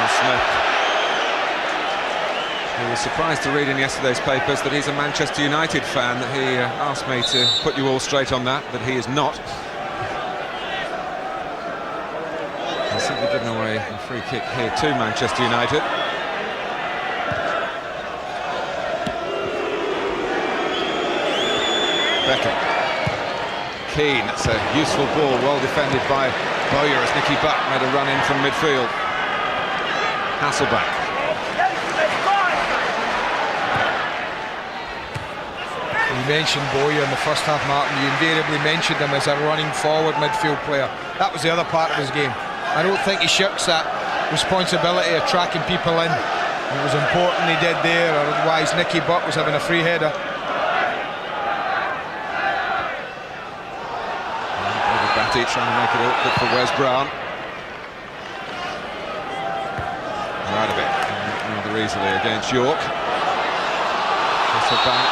Smith. He was surprised to read in yesterday's papers that he's a Manchester United fan. He asked me to put you all straight on that he is not. He's simply given away a free kick here to Manchester United. Keane, it's a useful ball, well defended by Bowyer as Nicky Butt made a run in from midfield. Hasselbaink. You mentioned Bowyer in the first half, Martin. You invariably mentioned him as a running forward midfield player. That was the other part of his game. I don't think he shirks that responsibility of tracking people in. It was important he did there, otherwise Nicky Butt was having a free header. Batty trying to make it awkward for Wes Brown. Right a bit, rather easily against York. Hasselbaink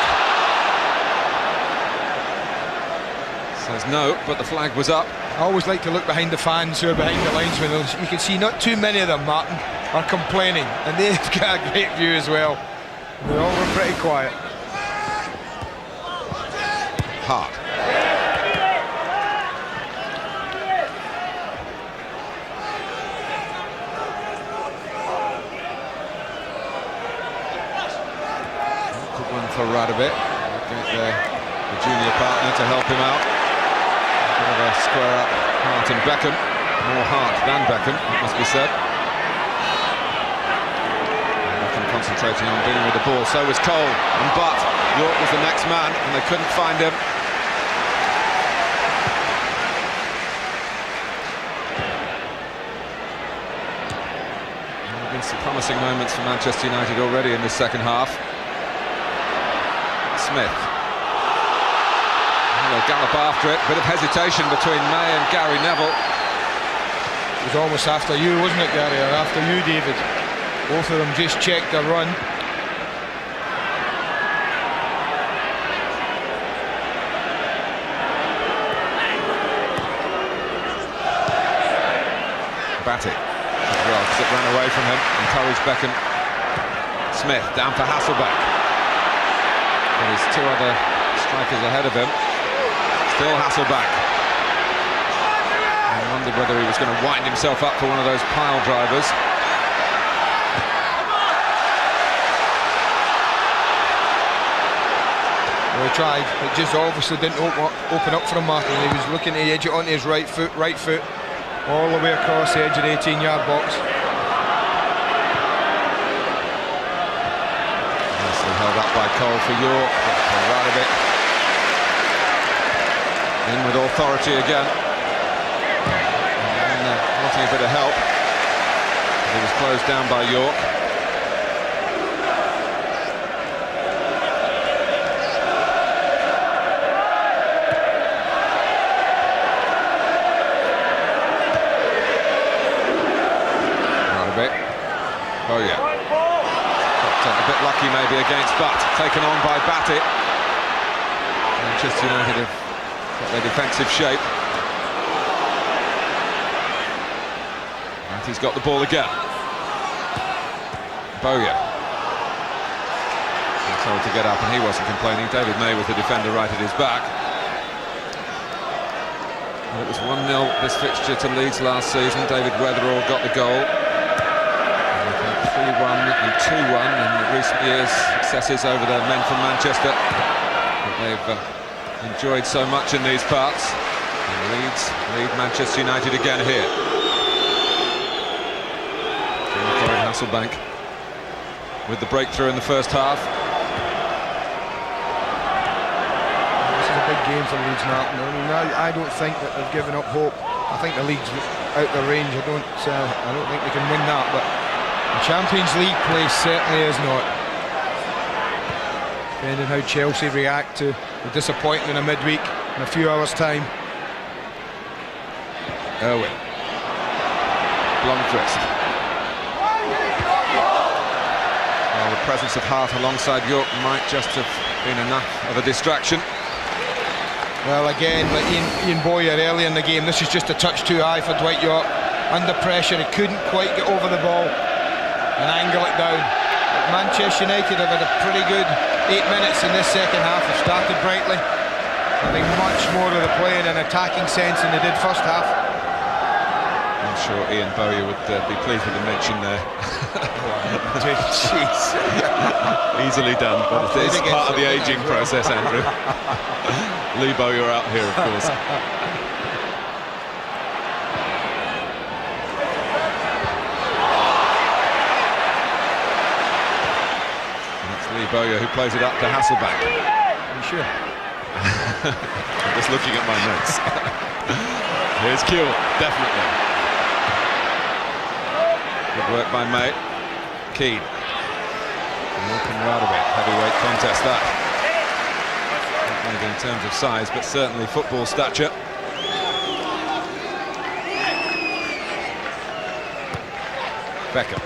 says no, but the flag was up. I always like to look behind the fans who are behind the linesmen. You can see not too many of them, Martin, are complaining, and they've got a great view as well. They all were pretty quiet. Hart. Good one for Radovic. The junior partner to help him out. Bit of a square up, Hart and Beckham. More Hart than Beckham, it must be said. Beckham concentrating on being with the ball. So was Cole and Butt. York was the next man, and they couldn't find him. There have been some promising moments for Manchester United already in this second half. Smith. They'll gallop after it. Bit of hesitation between May and Gary Neville. It was almost after you, wasn't it, Gary, or after you, David? Both of them just checked their run. Batty as well, because it ran away from him. Encouraged Beckham. Smith down for Hasselbaink. There's two other strikers ahead of him. Still Hasselbaink. I wondered whether he was going to wind himself up for one of those pile drivers. Well, he tried, it just obviously didn't open up for him, Martin. He was looking to edge it onto his right foot, all the way across the edge of the 18-yard box. Nicely held up by Cole for York. Radovic in with authority again. And wanting a bit of help. He was closed down by York. Oh yeah. A bit lucky maybe against Butt. Taken on by Batty. Manchester United have got their defensive shape. Batty's got the ball again. Bowyer. He told to get up and he wasn't complaining. David May was the defender right at his back. Well, it was 1-0 this fixture to Leeds last season. David Weatherall got the goal. 3-1 and 2-1 in the recent years, successes over the men from Manchester that they've enjoyed so much in these parts. And Leeds lead Manchester United again here. Corey Hasselbaink with the breakthrough in the first half. This is a big game for Leeds, Martin. I mean, I don't think that they've given up hope. I think the league's out their range. I don't think they can win that, but the Champions League place certainly is not. Depending how Chelsea react to the disappointment of midweek in a few hours' time. Irwin. Blomqvist. Well, the presence of Hart alongside York might just have been enough of a distraction. Well, again, like Ian Bowyer earlier in the game, this is just a touch too high for Dwight York. Under pressure, he couldn't quite get over the ball and angle it down. But Manchester United have had a pretty good 8 minutes in this second half. They've started brightly, having much more of the play in an attacking sense than they did first half. And I'm sure Ian Bowyer would be pleased with the mention there. Jeez. Easily done, but it is part of the ageing process, Andrew. Lee Bowyer out here, of course. And it's Lee Bowyer who plays it up to Hasselbaink. Are you sure? I'm just looking at my notes. Here's Kewell, definitely. Good work by May. Keane. Malcolm Radebe, heavyweight contest that. Not maybe in terms of size, but certainly football stature. Beckham.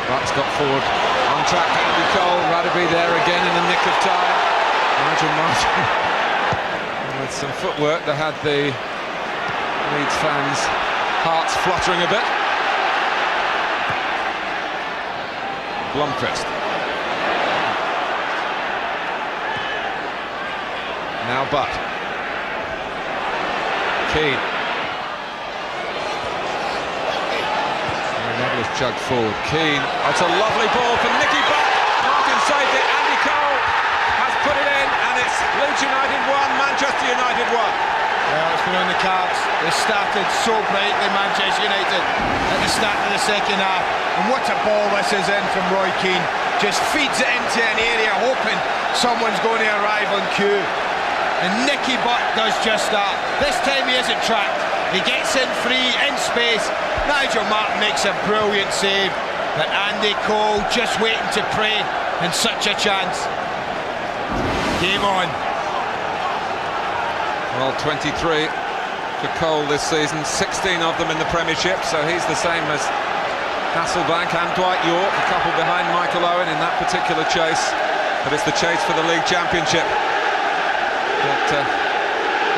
Bucks got forward. On track, Andy Cole. Radebe there again in the nick of time. Nigel Martin with some footwork that had the Leeds fans' hearts fluttering a bit. Blomqvist. Now Butt. Keane. Neville has chugged forward. Keane. That's a lovely ball from Nicky Butt. Martin saved it. Andy Cole has put it in, and it's Leeds United 1, Manchester United 1. Well, it's been on the cards. They started so brightly, Manchester United, at the start of the second half. And what a ball this is in from Roy Keane. Just feeds it into an area, hoping someone's going to arrive on cue. And Nicky Butt does just that. This time he isn't trapped. He gets in free, in space. Nigel Martin makes a brilliant save. But Andy Cole just waiting to pray, and such a chance. Game on. Well, 23 for Cole this season, 16 of them in the Premiership, so he's the same as Hasselbaink and Dwight York, a couple behind Michael Owen in that particular chase, but it's the chase for the League Championship that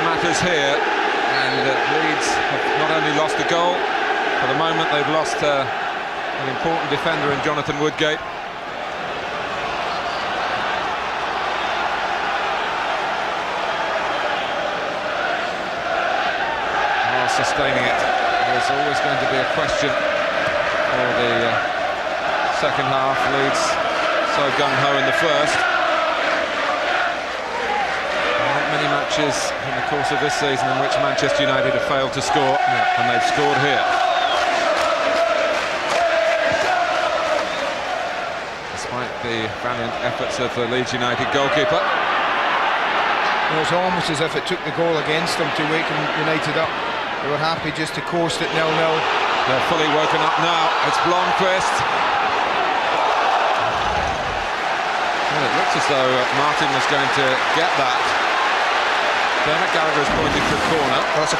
matters here, and Leeds have not only lost a goal, for the moment they've lost an important defender in Jonathan Woodgate. Sustaining it. There's always going to be a question for the second half. Leeds so gung-ho in the first. Not many matches in the course of this season in which Manchester United have failed to score, and they've scored here. Despite the valiant efforts of the Leeds United goalkeeper. It was almost as if it took the goal against them to wake United up. They were happy just to coast at 0-0. They're fully woken up now. It's Blomqvist. Well, it looks as though Martin was going to get that. Dermot Gallagher has pointed for a corner. Well, it's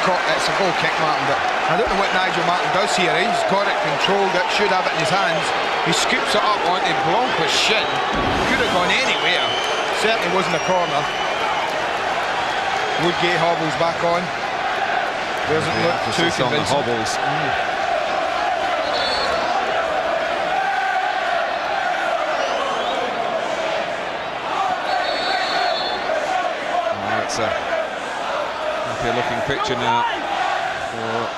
a goal kick, Martin, but I don't know what Nigel Martin does here. He's got it controlled, it should have it in his hands. He scoops it up onto Blomqvist's shin. Could have gone anywhere. Certainly wasn't a corner. Woodgate hobbles back on. Doesn't look too convincing. On the hobbles. It's a happier looking picture now for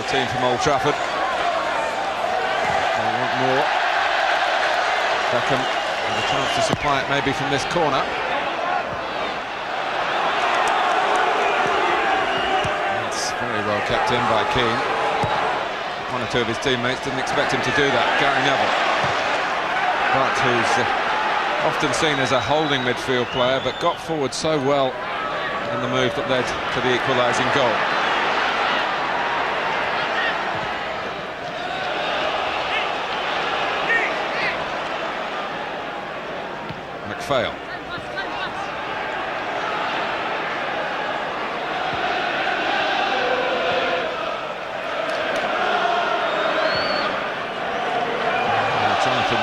the team from Old Trafford. They want more. Beckham with a chance to supply it maybe from this corner. Very well kept in by Keane. One or two of his teammates didn't expect him to do that. Gary Neville, but who's often seen as a holding midfield player, but got forward so well in the move that led to the equalising goal. McPhail.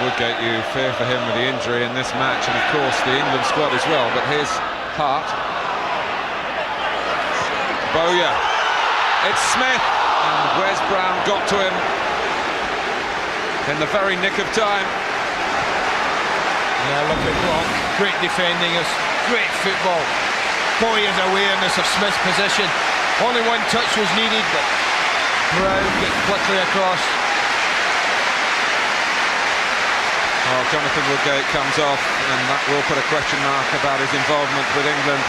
Woodgate, you fear for him with the injury in this match, and of course the England squad as well, but here's Hart. Bowyer. It's Smith, and Wes Brown got to him in the very nick of time. Yeah, look at Blanc. Great defending us. Great football. Bowyer's awareness of Smith's position. Only one touch was needed, but Brown gets quickly across. Well, Jonathan Woodgate comes off, and that will put a question mark about his involvement with England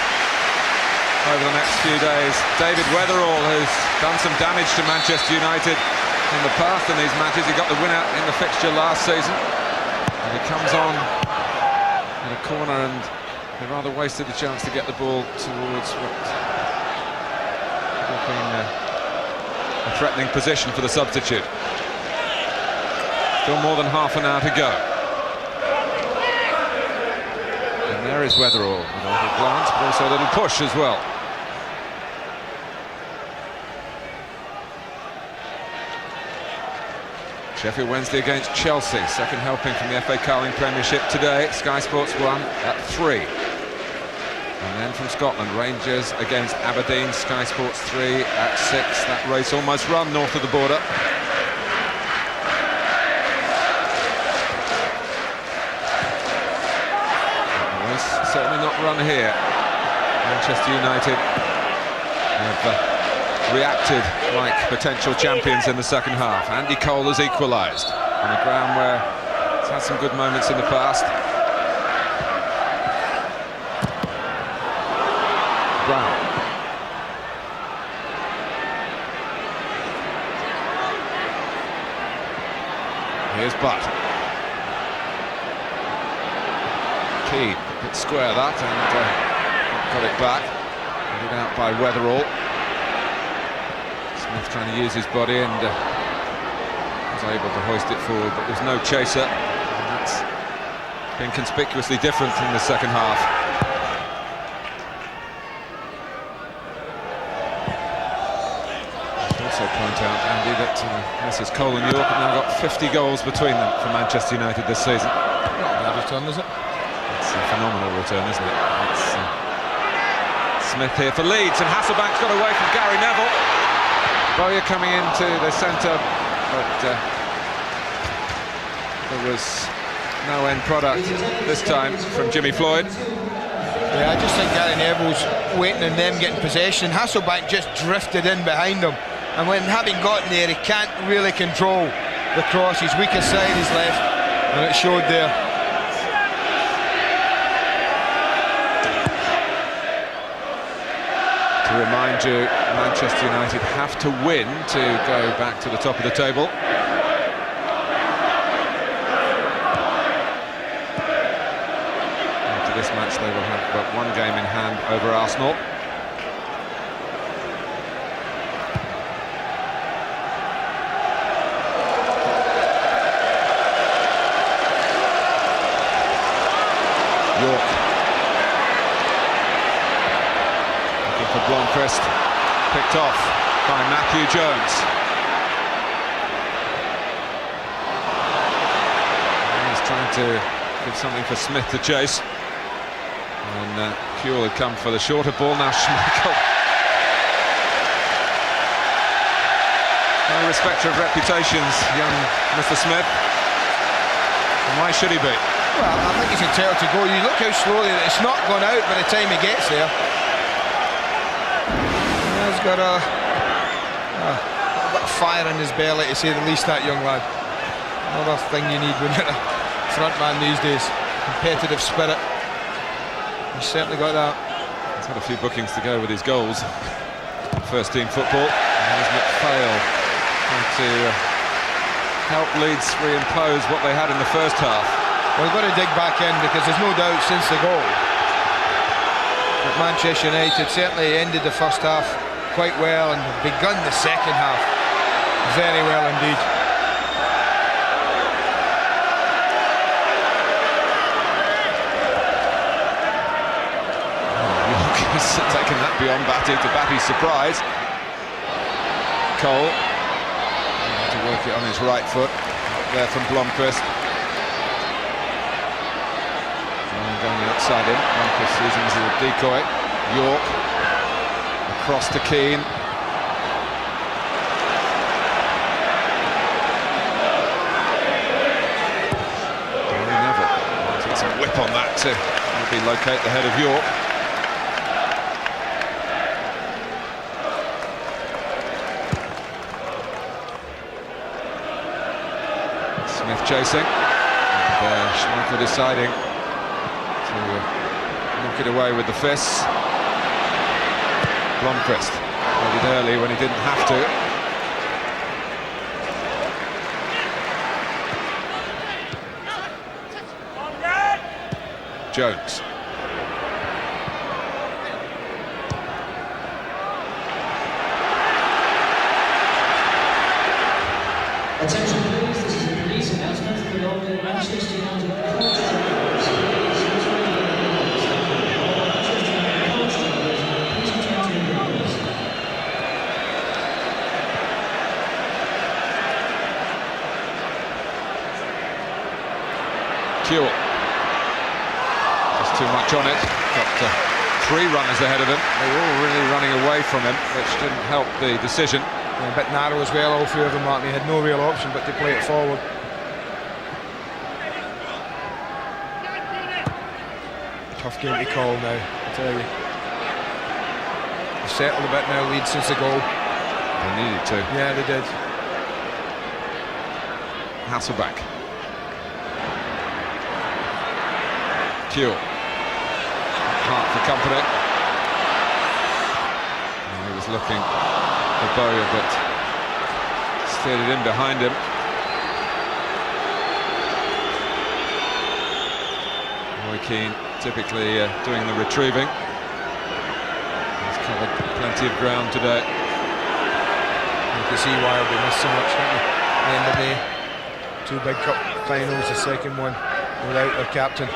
over the next few days. David Weatherall has done some damage to Manchester United in the past in these matches. He got the winner in the fixture last season, and he comes on in a corner, and they rather wasted a chance to get the ball towards what would have been a threatening position for the substitute. Still more than half an hour to go. And there is Weatherall with a little glance, but also a little push as well. Sheffield Wednesday against Chelsea, second helping from the FA Carling Premiership today. Sky Sports 1 at 3. And then from Scotland, Rangers against Aberdeen, Sky Sports 3 at 6. That race almost run north of the border. Certainly not run here. Manchester United have reacted like potential champions in the second half. Andy Cole has equalised on a ground where it's had some good moments in the past. Brown. Here's Butt. Keane. Bit square that, and got it back. Put it out by Weatherall. Smith trying to use his body and was able to hoist it forward, but there's no chaser. And that's been conspicuously different in the second half. I should also point out, Andy, that Messrs Cole and York have now got 50 goals between them for Manchester United this season. Not a bad return, is it? It's a phenomenal return, isn't it? It's Smith here for Leeds, and Hasselbank's got away from Gary Neville. Bowyer coming into the centre, but there was no end product this time from Jimmy Floyd. Yeah, I just think Gary Neville's waiting on them getting possession. Hasselbank just drifted in behind them, and when having gotten there, he can't really control the cross. His weakest side is left, and it showed there. To remind you, Manchester United have to win to go back to the top of the table. After this match, they will have but one game in hand over Arsenal. York. For Blomqvist, picked off by Matthew Jones. He's trying to give something for Smith to chase, and Huell had come for the shorter ball. Now Schmeichel, no respecter of reputations, young Mr. Smith, and why should he be? Well, I think he's entitled to go. You look how slowly it's not gone out by the time he gets there. He's got a bit of fire in his belly, to say the least, that young lad. Another thing you need when you're a front man these days. Competitive spirit. He's certainly got that. He's had a few bookings to go with his goals. First team football. And there's McPhail trying to help Leeds reimpose what they had in the first half. Well, we've got to dig back in, because there's no doubt since the goal that Manchester United certainly ended the first half quite well and begun the second half very well indeed. Taking that beyond Batty, to Batty's surprise. Cole to work it on his right foot. There from Blomqvist. Going outside him. Blomqvist using as a decoy. York across to Keane. Gary Neville. Takes a whip on that to maybe locate the head of York. Smith chasing, and Schmeichel deciding to knock it away with the fists. Blomqvist made it early when he didn't have to. Jones. Attention please, this is a police announcement for all the Manchester United coach drivers. Kewell. Just too much on it. Got 3 runners ahead of him. They were all really running away from him, which didn't help the decision. A bit narrow as well, all 3 of them, Martin. He had no real option but to play it forward. Tough game to call now, I tell you. They've settled a bit now, lead since the goal. They needed to. Yeah, they did. Hasselback. Kewell. Hart for company. And he was looking for Bowyer, but steered it in behind him. Roy Keane typically doing the retrieving. He's covered plenty of ground today. You can see why we missed so much, don't you? At the end of the day, 2 big cup finals, the second one without their captain.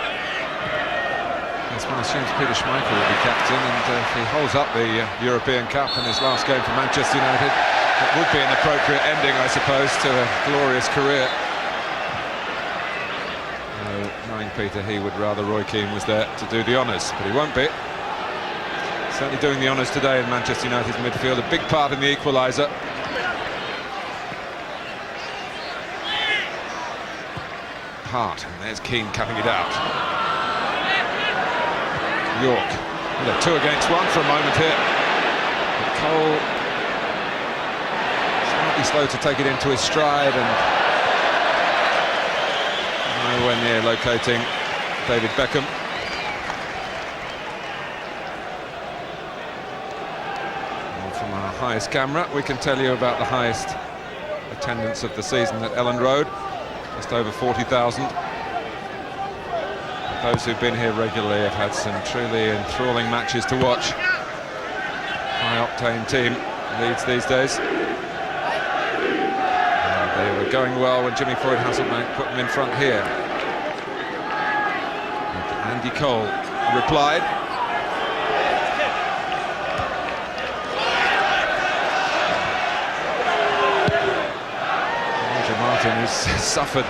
Yes, one assumes Peter Schmeichel will be captain, and if he holds up the European Cup in his last game for Manchester United, it would be an appropriate ending, I suppose, to a glorious career. Knowing Peter, he would rather Roy Keane was there to do the honours, but he won't be. Certainly doing the honours today in Manchester United's midfield, a big part in the equaliser. Hart, and there's Keane cutting it out. York, well, 2 against 1 for a moment here. But Cole slightly slow to take it into his stride, and nowhere near locating David Beckham. And from our highest camera, we can tell you about the highest attendance of the season at Elland Road, just over 40,000. Those who've been here regularly have had some truly enthralling matches to watch. High-octane team, Leeds these days. And they were going well when Jimmy Floyd Hasselbank put them in front here. And Andy Cole replied. Roger Martin, who's suffered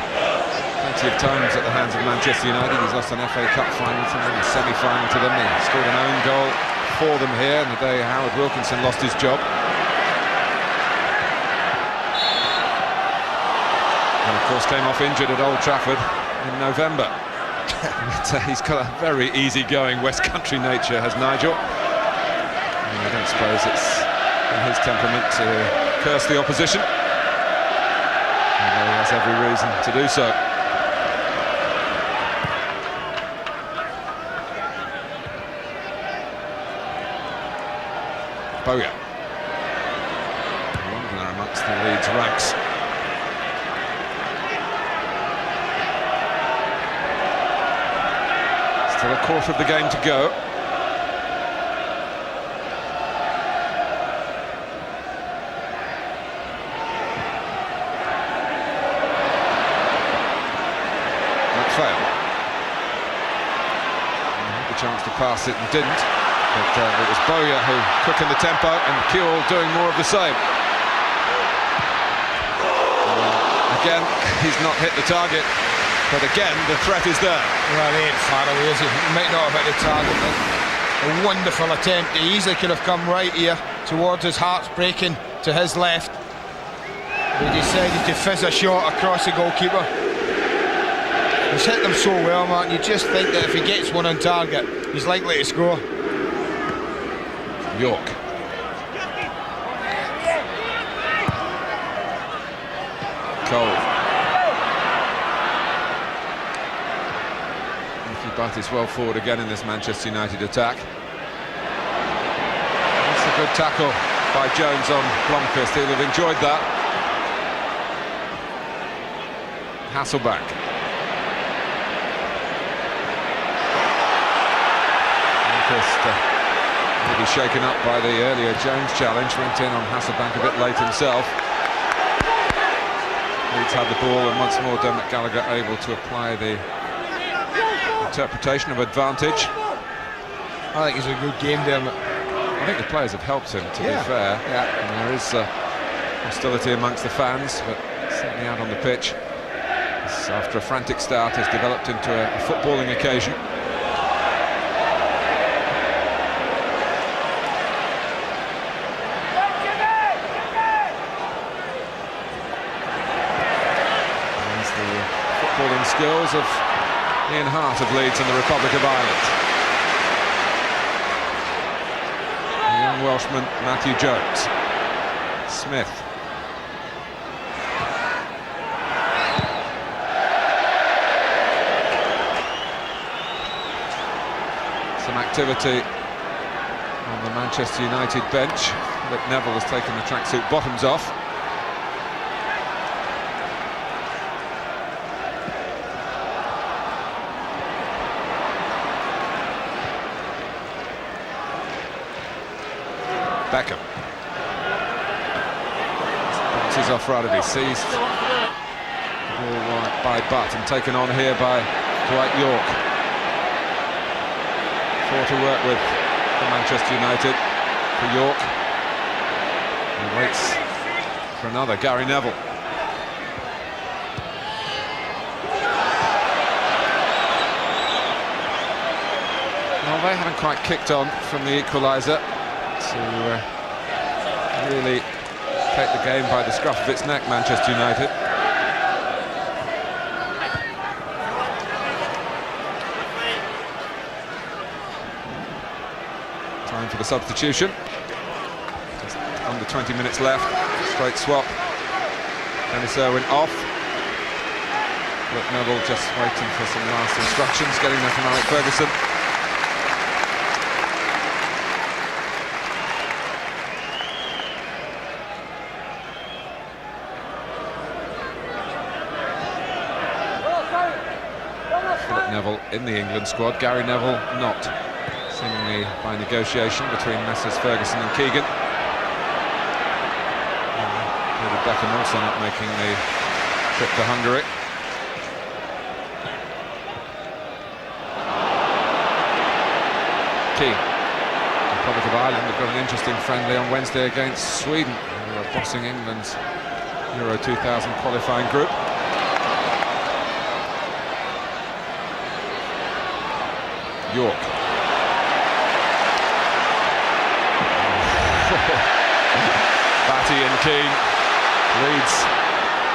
plenty of times at the hands of Manchester United. He's lost an FA Cup final to them, a semi-final to them. He scored an own goal for them here on the day Howard Wilkinson lost his job. And of course came off injured at Old Trafford in November. But, he's got a very easy-going West Country nature, has Nigel. And I don't suppose it's in his temperament to curse the opposition, although he has every reason to do so. Bowyer. London amongst the Leeds ranks. Still a quarter of the game to go. McPhail. Had the chance to pass it and didn't. But it was Bowyer who quickened the tempo, and Kewell doing more of the same. Again, he's not hit the target, but again, the threat is there. Well, he ain't far away, is he? He might not have hit the target, but a wonderful attempt. He easily could have come right here towards his Hart's breaking to his left. But he decided to fizz a shot across the goalkeeper. He's hit them so well, Martin. You just think that if he gets one on target, he's likely to score. York. Cole. Butt is well forward again in this Manchester United attack. That's a good tackle by Jones on Blomqvist. He'll have enjoyed that. Hasselback. Blomqvist maybe shaken up by the earlier Jones challenge, went in on Hasselback a bit late himself. Leeds had the ball, and once more Dermot Gallagher able to apply the interpretation of advantage. I think it's a good game, Dermot. I think the players have helped him, to be fair. Yeah. And there is hostility amongst the fans, but certainly out on the pitch, this, after a frantic start, has developed into a footballing occasion. Footballing skills of Ian Hart of Leeds and the Republic of Ireland. The young Welshman Matthew Jones. Smith. Some activity on the Manchester United bench. But Neville has taken the tracksuit bottoms off. Beckham. Bounces off Radaby, seized by Butt and taken on here by Dwight York. 4 to work with for Manchester United. For York. He waits for another, Gary Neville. Well, they haven't quite kicked on from the equaliser to really take the game by the scruff of its neck, Manchester United. Time for the substitution. Just under 20 minutes left. Straight swap. Dennis Irwin off. But Neville just waiting for some last instructions, getting them from Alec Ferguson. Neville in the England squad, Gary Neville not, seemingly by negotiation between Messrs Ferguson and Keegan. David Beckham also not making the trip to Hungary. Keane, Republic of Ireland have got an interesting friendly on Wednesday against Sweden, who are bossing England's Euro 2000 qualifying group. York. Batty and Keane. Leeds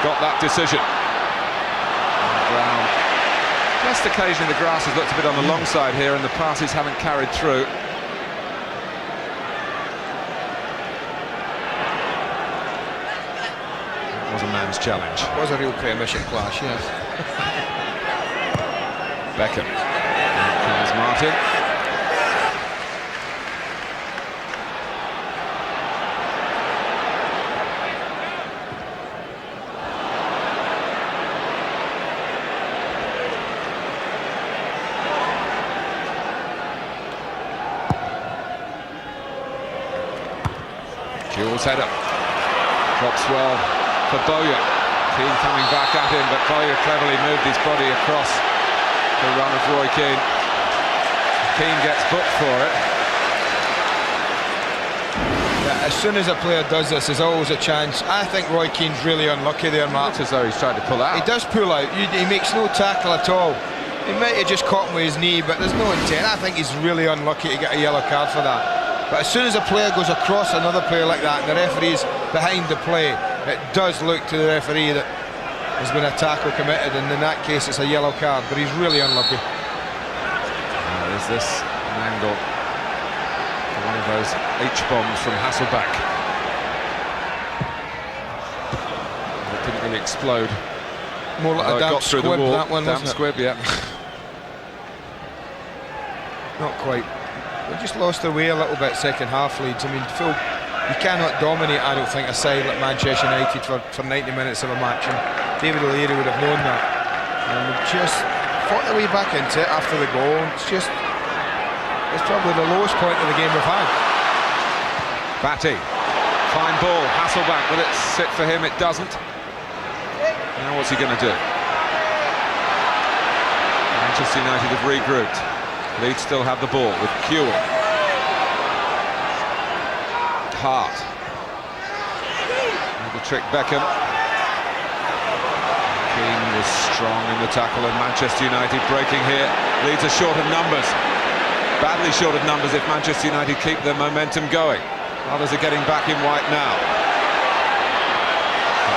got that decision. Brown. Just occasionally the grass has looked a bit on the long side here and the passes haven't carried through. It was a man's challenge. It was a real Premiership clash, yes. Beckham. Comes Martin. Jules header. Drops well for Bowyer. Keane coming back at him, but Bowyer cleverly moved his body across the run of Roy Keane. Keane gets booked for it. Yeah, as soon as a player does this, there's always a chance. I think Roy Keane's really unlucky there, Matt. It's as though he's trying to pull out. He does pull out. He makes no tackle at all. He might have just caught him with his knee, but there's no intent. I think he's really unlucky to get a yellow card for that. But as soon as a player goes across another player like that, and the referee's behind the play, it does look to the referee that there's been a tackle committed, and in that case it's a yellow card, but he's really unlucky. Is this an angle for one of those H-bombs from Hasselback? It didn't really explode. More like a damp got through squib, the wall. that one, Damp wasn't it? squib, yeah. Not quite. They just lost their way a little bit second half, Leeds. I mean, Phil, you cannot dominate, I don't think, a side like Manchester United for 90 minutes of a match, and David O'Leary would have known that. And they just fought their way back into it after the goal. It's probably the lowest point of the game we've had. Batty, fine ball, Hasselbank, will it sit for him? It doesn't. Now what's he going to do? Manchester United have regrouped. Leeds still have the ball with Kewell. Hart. And the trick Beckham. Keane was strong in the tackle, and Manchester United breaking here. Leeds are short of numbers. Badly short of numbers if Manchester United keep their momentum going. Others are getting back in white now.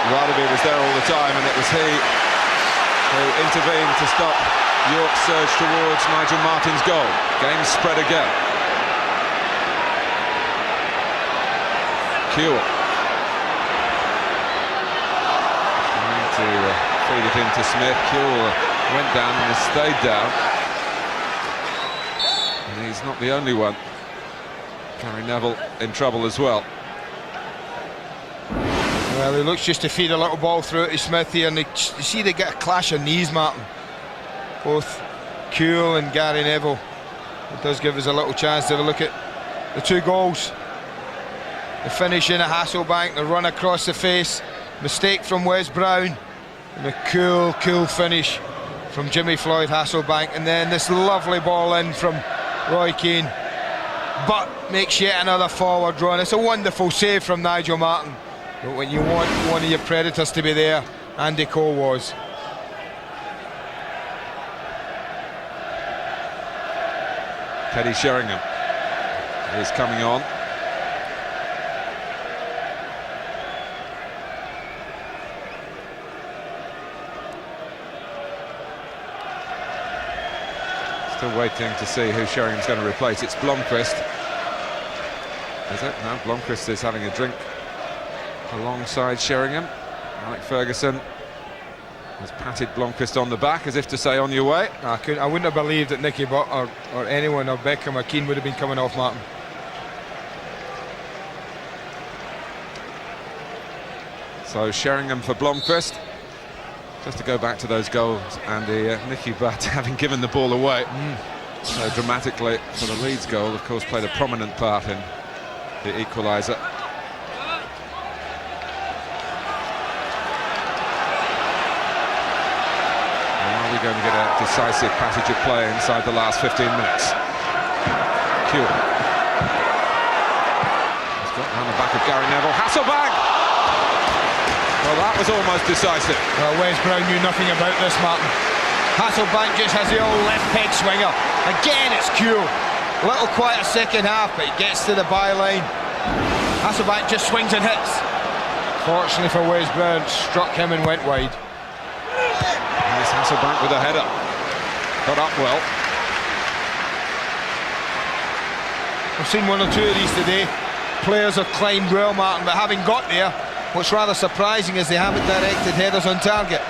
Rotherby was there all the time, and it was he who intervened to stop York's surge towards Nigel Martyn's goal. Game spread again. Kewell trying to feed it into Smith. Kewell went down and has stayed down. And he's not the only one. Gary Neville in trouble as well. Well, he looks just to feed a little ball through it to Smith here, and you see they get a clash of knees, Martin. Both Kewell and Gary Neville. It does give us a little chance to have a look at the two goals. The finish in a Hasselbank, the run across the face, mistake from Wes Brown, and a cool finish from Jimmy Floyd Hasselbank, and then this lovely ball in from Roy Keane. But makes yet another forward run. It's a wonderful save from Nigel Martyn. But when you want one of your predators to be there, Andy Cole was. Teddy Sheringham is coming on. Still waiting to see who Sheringham's going to replace. It's Blomqvist. Is it? No, Blomqvist is having a drink alongside Sheringham. Alec Ferguson has patted Blomqvist on the back as if to say, on your way. I wouldn't have believed that Nicky Butt or anyone, or Beckham or Keane would have been coming off Martin. So Sheringham for Blomqvist. Just to go back to those goals, Andy, Nicky Butt having given the ball away so dramatically for the Leeds goal, of course, played a prominent part in the equaliser. Are we going to get a decisive passage of play inside the last 15 minutes? Kewell. He's got round the back of Gary Neville. Hasselbank! Well, that was almost decisive. Well, Wes Brown knew nothing about this, Martin. Hasselbank just has the old left peg swinger. Again, it's Kewell. A little quieter second half, but he gets to the byline. Hasselbank just swings and hits. Fortunately for Wes Brown, struck him and went wide. Nice Hasselbank with a header. Got up well. We've seen one or two of these today. Players have climbed well, Martin, but having got there, what's rather surprising is they haven't directed headers on target.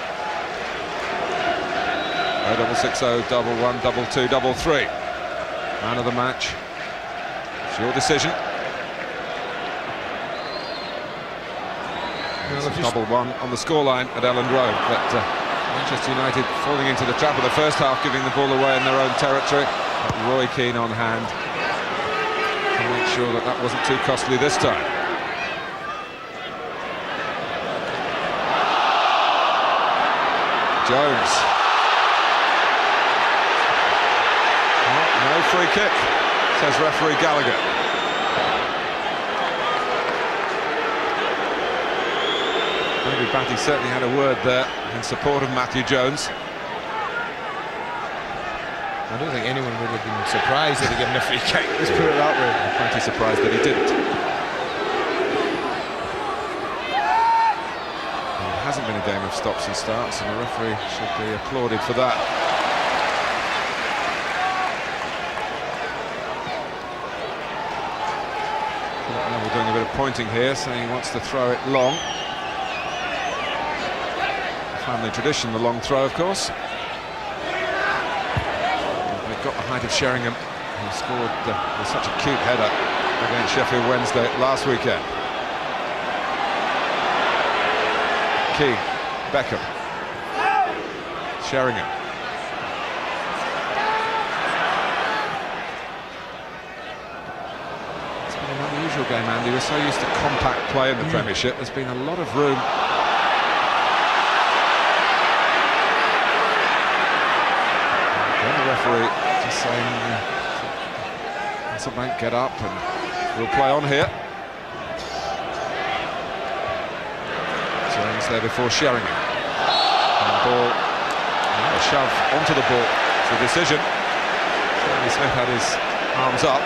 0-6-0, 1-1, 2-2, 3-3. Man of the match. It's your decision. Well, It's 1-1 on the scoreline at Elland Road, but Manchester United falling into the trap of the first half, giving the ball away in their own territory. But Roy Keane on hand to make sure that that wasn't too costly this time. Jones. No free kick, says referee Gallagher. David Batty certainly had a word there in support of Matthew Jones. I don't think anyone would have been surprised that he given a free kick. Let's put it that way. I'm plenty surprised that he didn't. It hasn't been a game of stops and starts, and the referee should be applauded for that. Neville doing a bit of pointing here, saying he wants to throw it long. Family tradition, the long throw, of course. They've got the height of Sheringham He scored with such a cute header against Sheffield Wednesday last weekend. Keane, Beckham, Sheringham. It's been an unusual game, Andy. We're so used to compact play in the Premiership. There's been a lot of room. Again, the referee just saying, Hasselbank, get up, and we'll play on here. Jones there before Sheringham. And ball, a shove onto the ball. It's a decision. Certainly Smith had his arms up.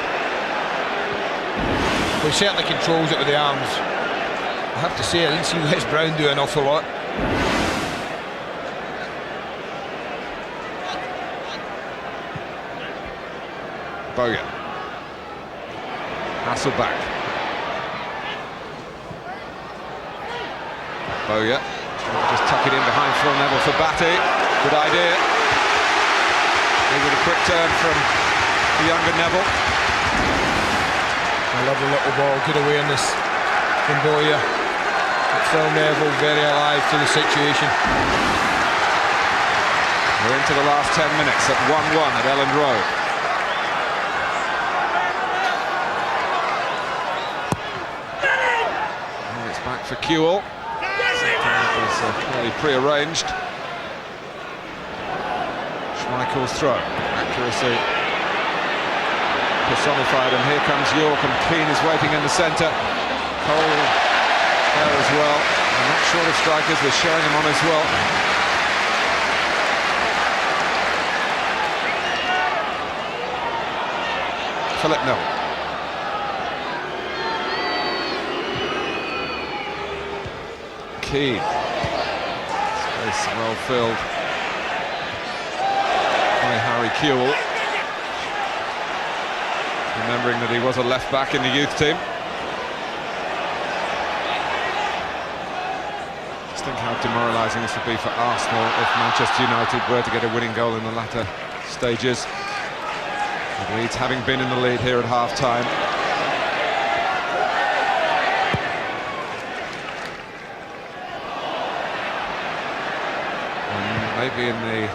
Well, he certainly controls it with the arms. I have to say, I didn't see Wes Brown do an awful lot. Bowyer. Hasselbank. Bowyer. Just tuck it in behind Phil Neville for Batty. Good idea. Maybe a quick turn from the younger Neville. I love the little ball, good awareness from Bowyer. Phil Neville very alive to the situation. We're into the last 10 minutes at 1-1 at Elland Road. And it's back for Kewell. It was clearly pre-arranged. Schmeichel's throw. Accuracy personified, and here comes York, and Keane is waiting in the centre. Cole there as well, and not short of strikers with Sheringham on as well. Philip Neville. Keane. Space well filled by Harry Kewell. Remembering that he was a left-back in the youth team. Just think how demoralising this would be for Arsenal if Manchester United were to get a winning goal in the latter stages. With Leeds having been in the lead here at half-time. And maybe in the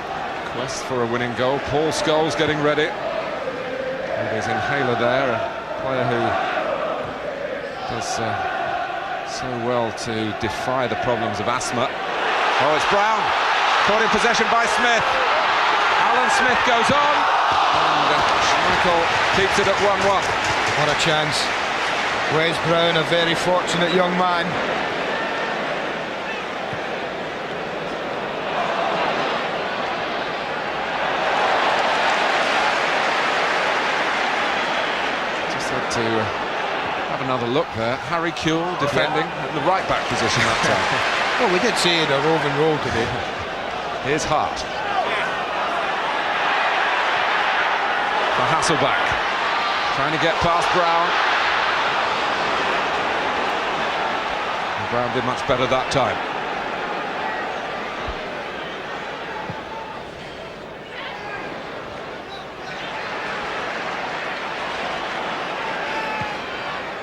quest for a winning goal, Paul Scholes getting ready. There's Inhaler there, a player who does so well to defy the problems of asthma. Oh, it's Brown, caught in possession by Smith. Alan Smith goes on, and Schmeichel keeps it at 1-1. What a chance. Wes Brown, a very fortunate young man. To have another look there. Harry Kewell defending in the right-back position that time. Well, we did see it a roving role today. Here's Hart. For Hasselbank. Trying to get past Brown. And Brown did much better that time.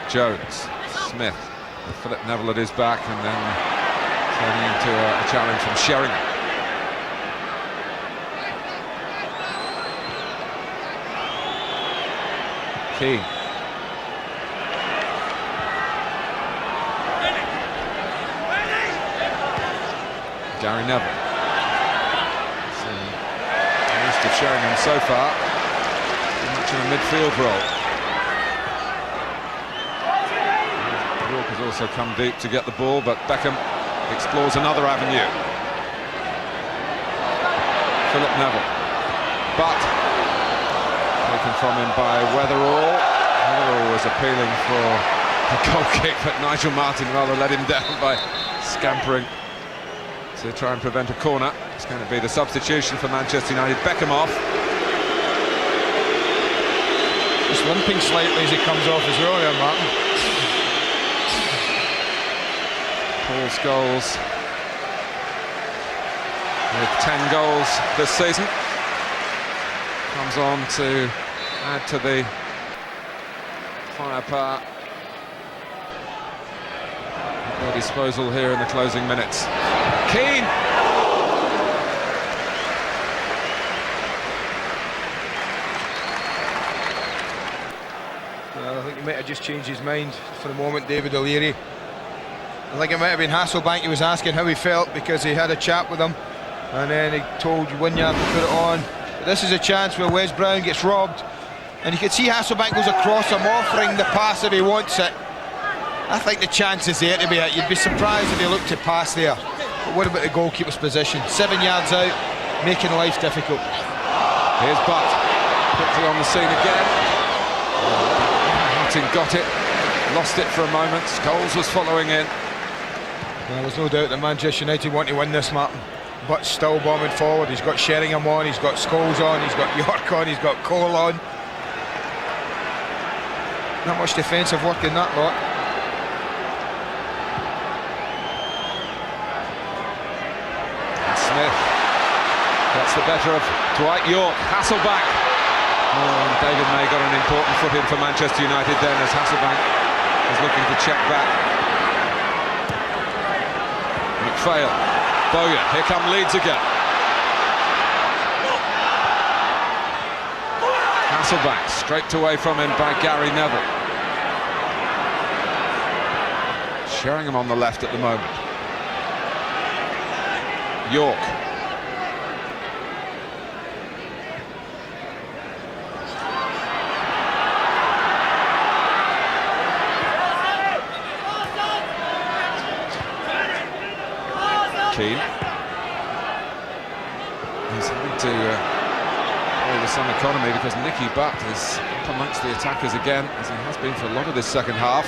Jones, Smith, with Philip Neville at his back, and then turning into a challenge from Sheringham. Keane. Gary Neville. Most of Sheringham so far, too much in a midfield role. Has also come deep to get the ball, but Beckham explores another avenue. Philip Neville, but taken from him by Weatherall. Weatherall was appealing for a goal kick, but Nigel Martyn rather let him down by scampering to try and prevent a corner. It's going to be the substitution for Manchester United. Beckham off. Just limping slightly as he comes off as well there, Martin. Paul Scholes with 10 goals this season comes on to add to the firepower at their disposal here in the closing minutes. Keane! I think he might have just changed his mind for the moment, David O'Leary. I think it might have been Hasselbank he was asking how he felt, because he had a chat with him and then he told Wynyard to put it on. But this is a chance where Wes Brown gets robbed, and you can see Hasselbank goes across him, offering the pass if he wants it. I think the chance is there to be it. You'd be surprised if he looked to pass there. But what about the goalkeeper's position? 7 yards out, making life difficult. Here's Butt, quickly on the scene again. Martin got it, lost it for a moment. Scholes was following in. Well, there's no doubt that Manchester United want to win this, Martin. But still bombing forward. He's got Sheringham on, he's got Scholes on, he's got York on, he's got Cole on. Not much defensive work in that lot. And Smith gets the better of Dwight York. Hasselbank. Oh, and David May got an important foot in for Manchester United then, as Hasselbank is looking to check back. McPhail, Bowyer, here come Leeds again. Hasselbank scraped away from him by Gary Neville. Sheringham on the left at the moment. York. Keane. He's having to play with some economy, because Nicky Butt is up amongst the attackers again, as he has been for a lot of this second half.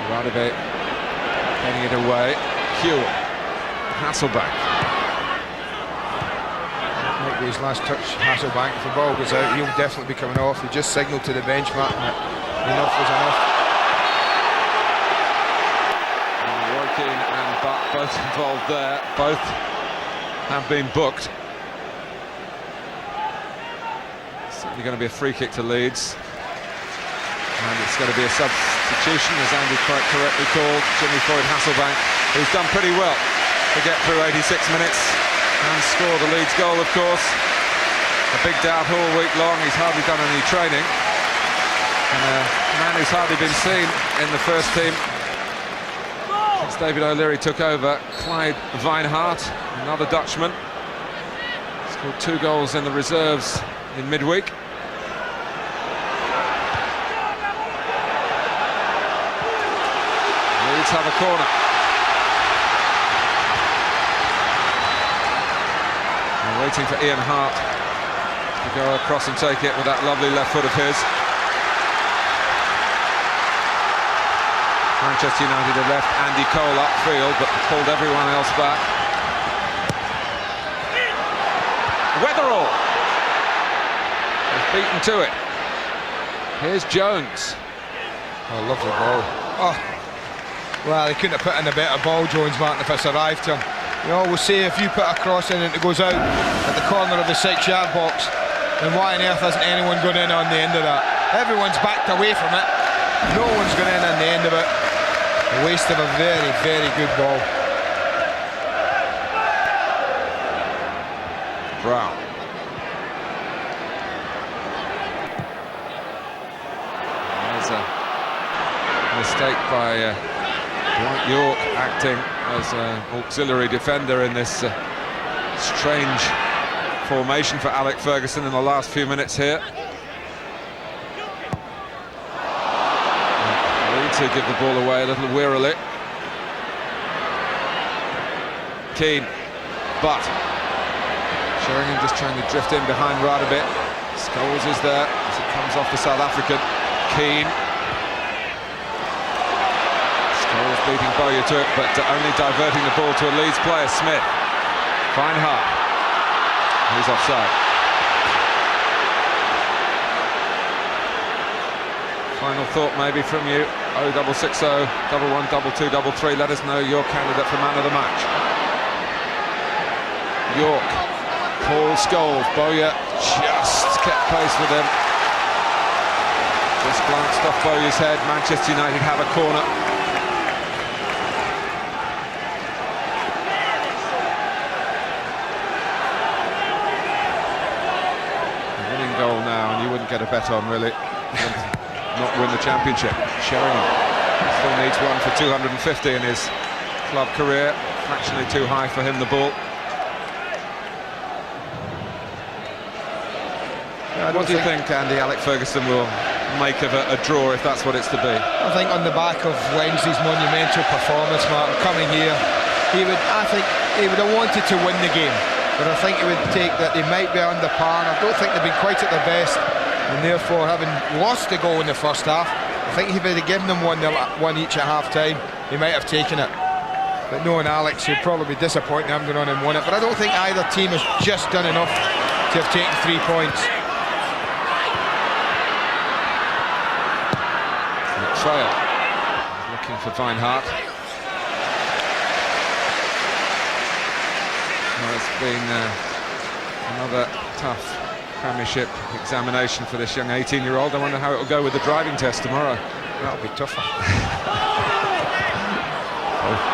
Radebe getting it away. Hewitt. Hasselbank. Might be his last touch, Hasselbank. If the ball goes out, he'll definitely be coming off. He just signalled to the bench, Martin, that enough was enough. Keane and Butt both involved there. Both have been booked. Certainly going to be a free kick to Leeds. And it's going to be a substitution, as Andy quite correctly called, Jimmy Floyd Hasselbank, who's done pretty well to get through 86 minutes and score the Leeds goal, of course. A big doubt all week long. He's hardly done any training. And a man who's hardly been seen in the first team since David O'Leary took over. Clyde Weinhardt, another Dutchman, scored 2 goals in the reserves in midweek. Leeds have a corner. We're waiting for Ian Hart to go across and take it with that lovely left foot of his. Manchester United have left Andy Cole upfield, but pulled everyone else back. Weatherall is beaten to it. Here's Jones. Oh, lovely ball. Oh, well, he couldn't have put in a better ball, Jones, Martin, if it's arrived to him. You always say if you put a cross in and it goes out at the corner of the 6-yard box, then why on earth hasn't anyone gone in on the end of that? Everyone's backed away from it. No one's gone in on the end of it. A waste of a very, very good ball. Brown. There's a mistake by Dwight York, acting as an auxiliary defender in this strange formation for Alec Ferguson in the last few minutes here. To give the ball away a little wearily. Keane, Butt. Sheringham just trying to drift in behind Radebe. Scholes is there as it comes off the South African. Keane. Scholes beating Bowyer to it, but only diverting the ball to a Leeds player, Smith. Weinhardt. He's offside. Final thought maybe from you. 0660 112233. Let us know your candidate for man of the match. York, Paul Scholes, Bowyer just kept pace with him. Just glanced off Bowyer's head. Manchester United have a corner. A winning goal now, and you wouldn't get a bet on, really. Not win the championship. Sheringham still needs one for 250 in his club career. Fractionally too high for him, the ball. What do you think, Andy, Alex Ferguson will make of a draw, if that's what it's to be? I think on the back of Wednesday's monumental performance, Martin, coming here, I think he would have wanted to win the game, but I think it would take that they might be under par, and I don't think they've been quite at their best, and therefore, having lost the goal in the first half, I think if he'd have given them one each at half-time, he might have taken it. But knowing Alex, he'd probably be disappointed him going on and won it, but I don't think either team has just done enough to have taken 3 points. Trail looking for Weinhardt. Well, it's been another tough Premiership examination for this young 18-year-old. I wonder how it will go with the driving test tomorrow. That'll be tougher.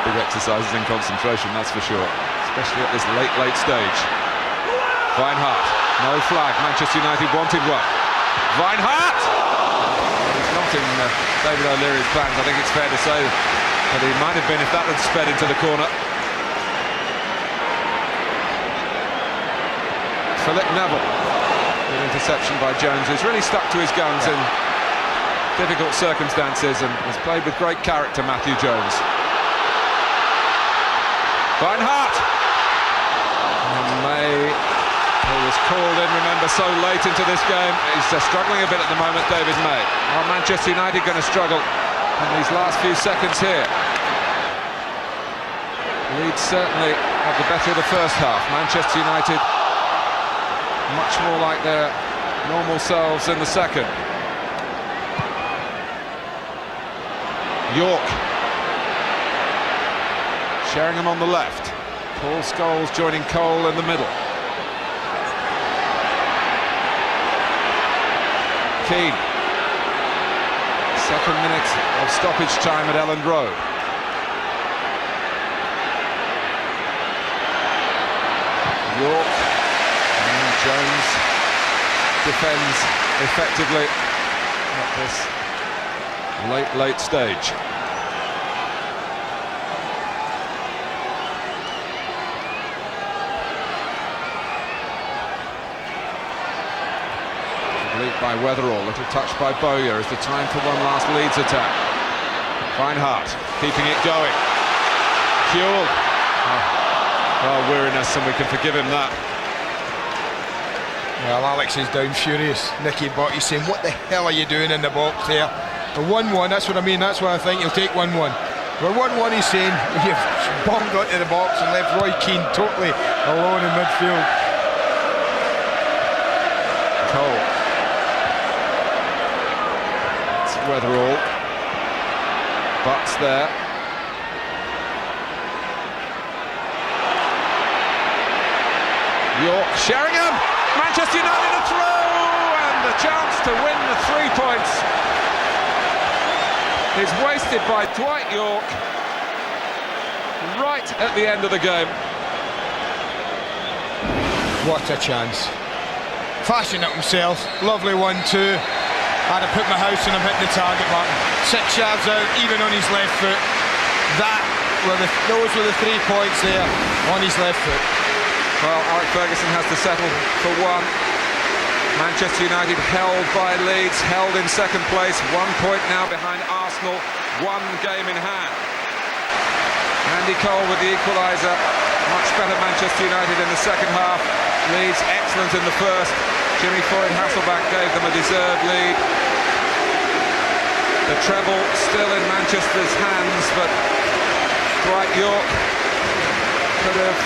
Big exercises in concentration, that's for sure, especially at this late stage. Weinhardt, no flag. Manchester United wanted one. Weinhardt! Not in David O'Leary's plans, I think it's fair to say, but he might have been if that had sped into the corner. Philip Neville, good interception by Jones, who's really stuck to his guns in difficult circumstances and has played with great character, Matthew Jones. Weinhardt! Who was called in, remember, so late into this game. He's struggling a bit at the moment, David May. Are Manchester United going to struggle in these last few seconds here? Leeds certainly have the better of the first half. Manchester United much more like their normal selves in the second. York. Sheringham on the left. Paul Scholes joining Cole in the middle. Keane. Second minute of stoppage time at Elland Road. York, and Jones defends effectively at this late stage. By Weatherall, little touch by Bowyer as the time for one last Leeds attack. Weinhardt keeping it going. Kewell. Oh, weariness, and we can forgive him that. Well, Alex is down furious. Nicky Butt, he's saying, what the hell are you doing in the box there? The 1-1, that's what I mean, that's why I think he'll take 1-1. Well, 1-1 he's saying, you've bombed onto the box and left Roy Keane totally alone in midfield. Cole. Weatherall, Butt's there. York, Sheringham, Manchester United a throw, and the chance to win the 3 points is wasted by Dwight York right at the end of the game. What a chance. Fashioned it himself, lovely 1-2. I'd have put my house and I'm hitting the target button. 6 yards out, even on his left foot. Those were the 3 points there on his left foot. Well, Alex Ferguson has to settle for one. Manchester United held by Leeds, held in second place, 1 point now behind Arsenal, 1 game in hand. Andy Cole with the equaliser. Much better Manchester United in the second half. Leeds excellent in the first. Jimmy Floyd Hasselback gave them a deserved lead. The treble still in Manchester's hands, but Dwight York could have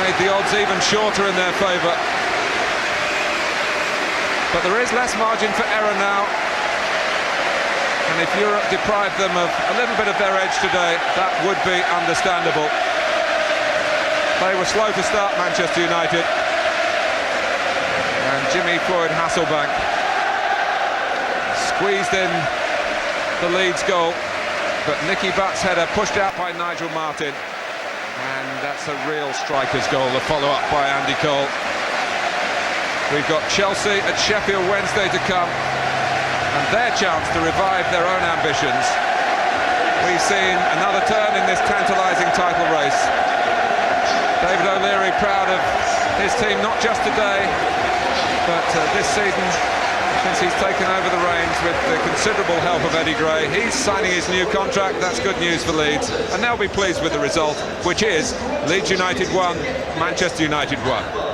made the odds even shorter in their favour. But there is less margin for error now, and if Europe deprived them of a little bit of their edge today, that would be understandable. They were slow to start, Manchester United. And Jimmy Floyd Hasselback squeezed in the Leeds goal, but Nicky Butt's header pushed out by Nigel Martin, and that's a real striker's goal, the follow-up by Andy Cole. We've got Chelsea at Sheffield Wednesday to come, and their chance to revive their own ambitions. We've seen another turn in this tantalising title race. David O'Leary proud of his team, not just today, but this season, since he's taken over the reins with the considerable help of Eddie Gray. He's signing his new contract. That's good news for Leeds, and they'll be pleased with the result, which is Leeds United 1, Manchester United 1.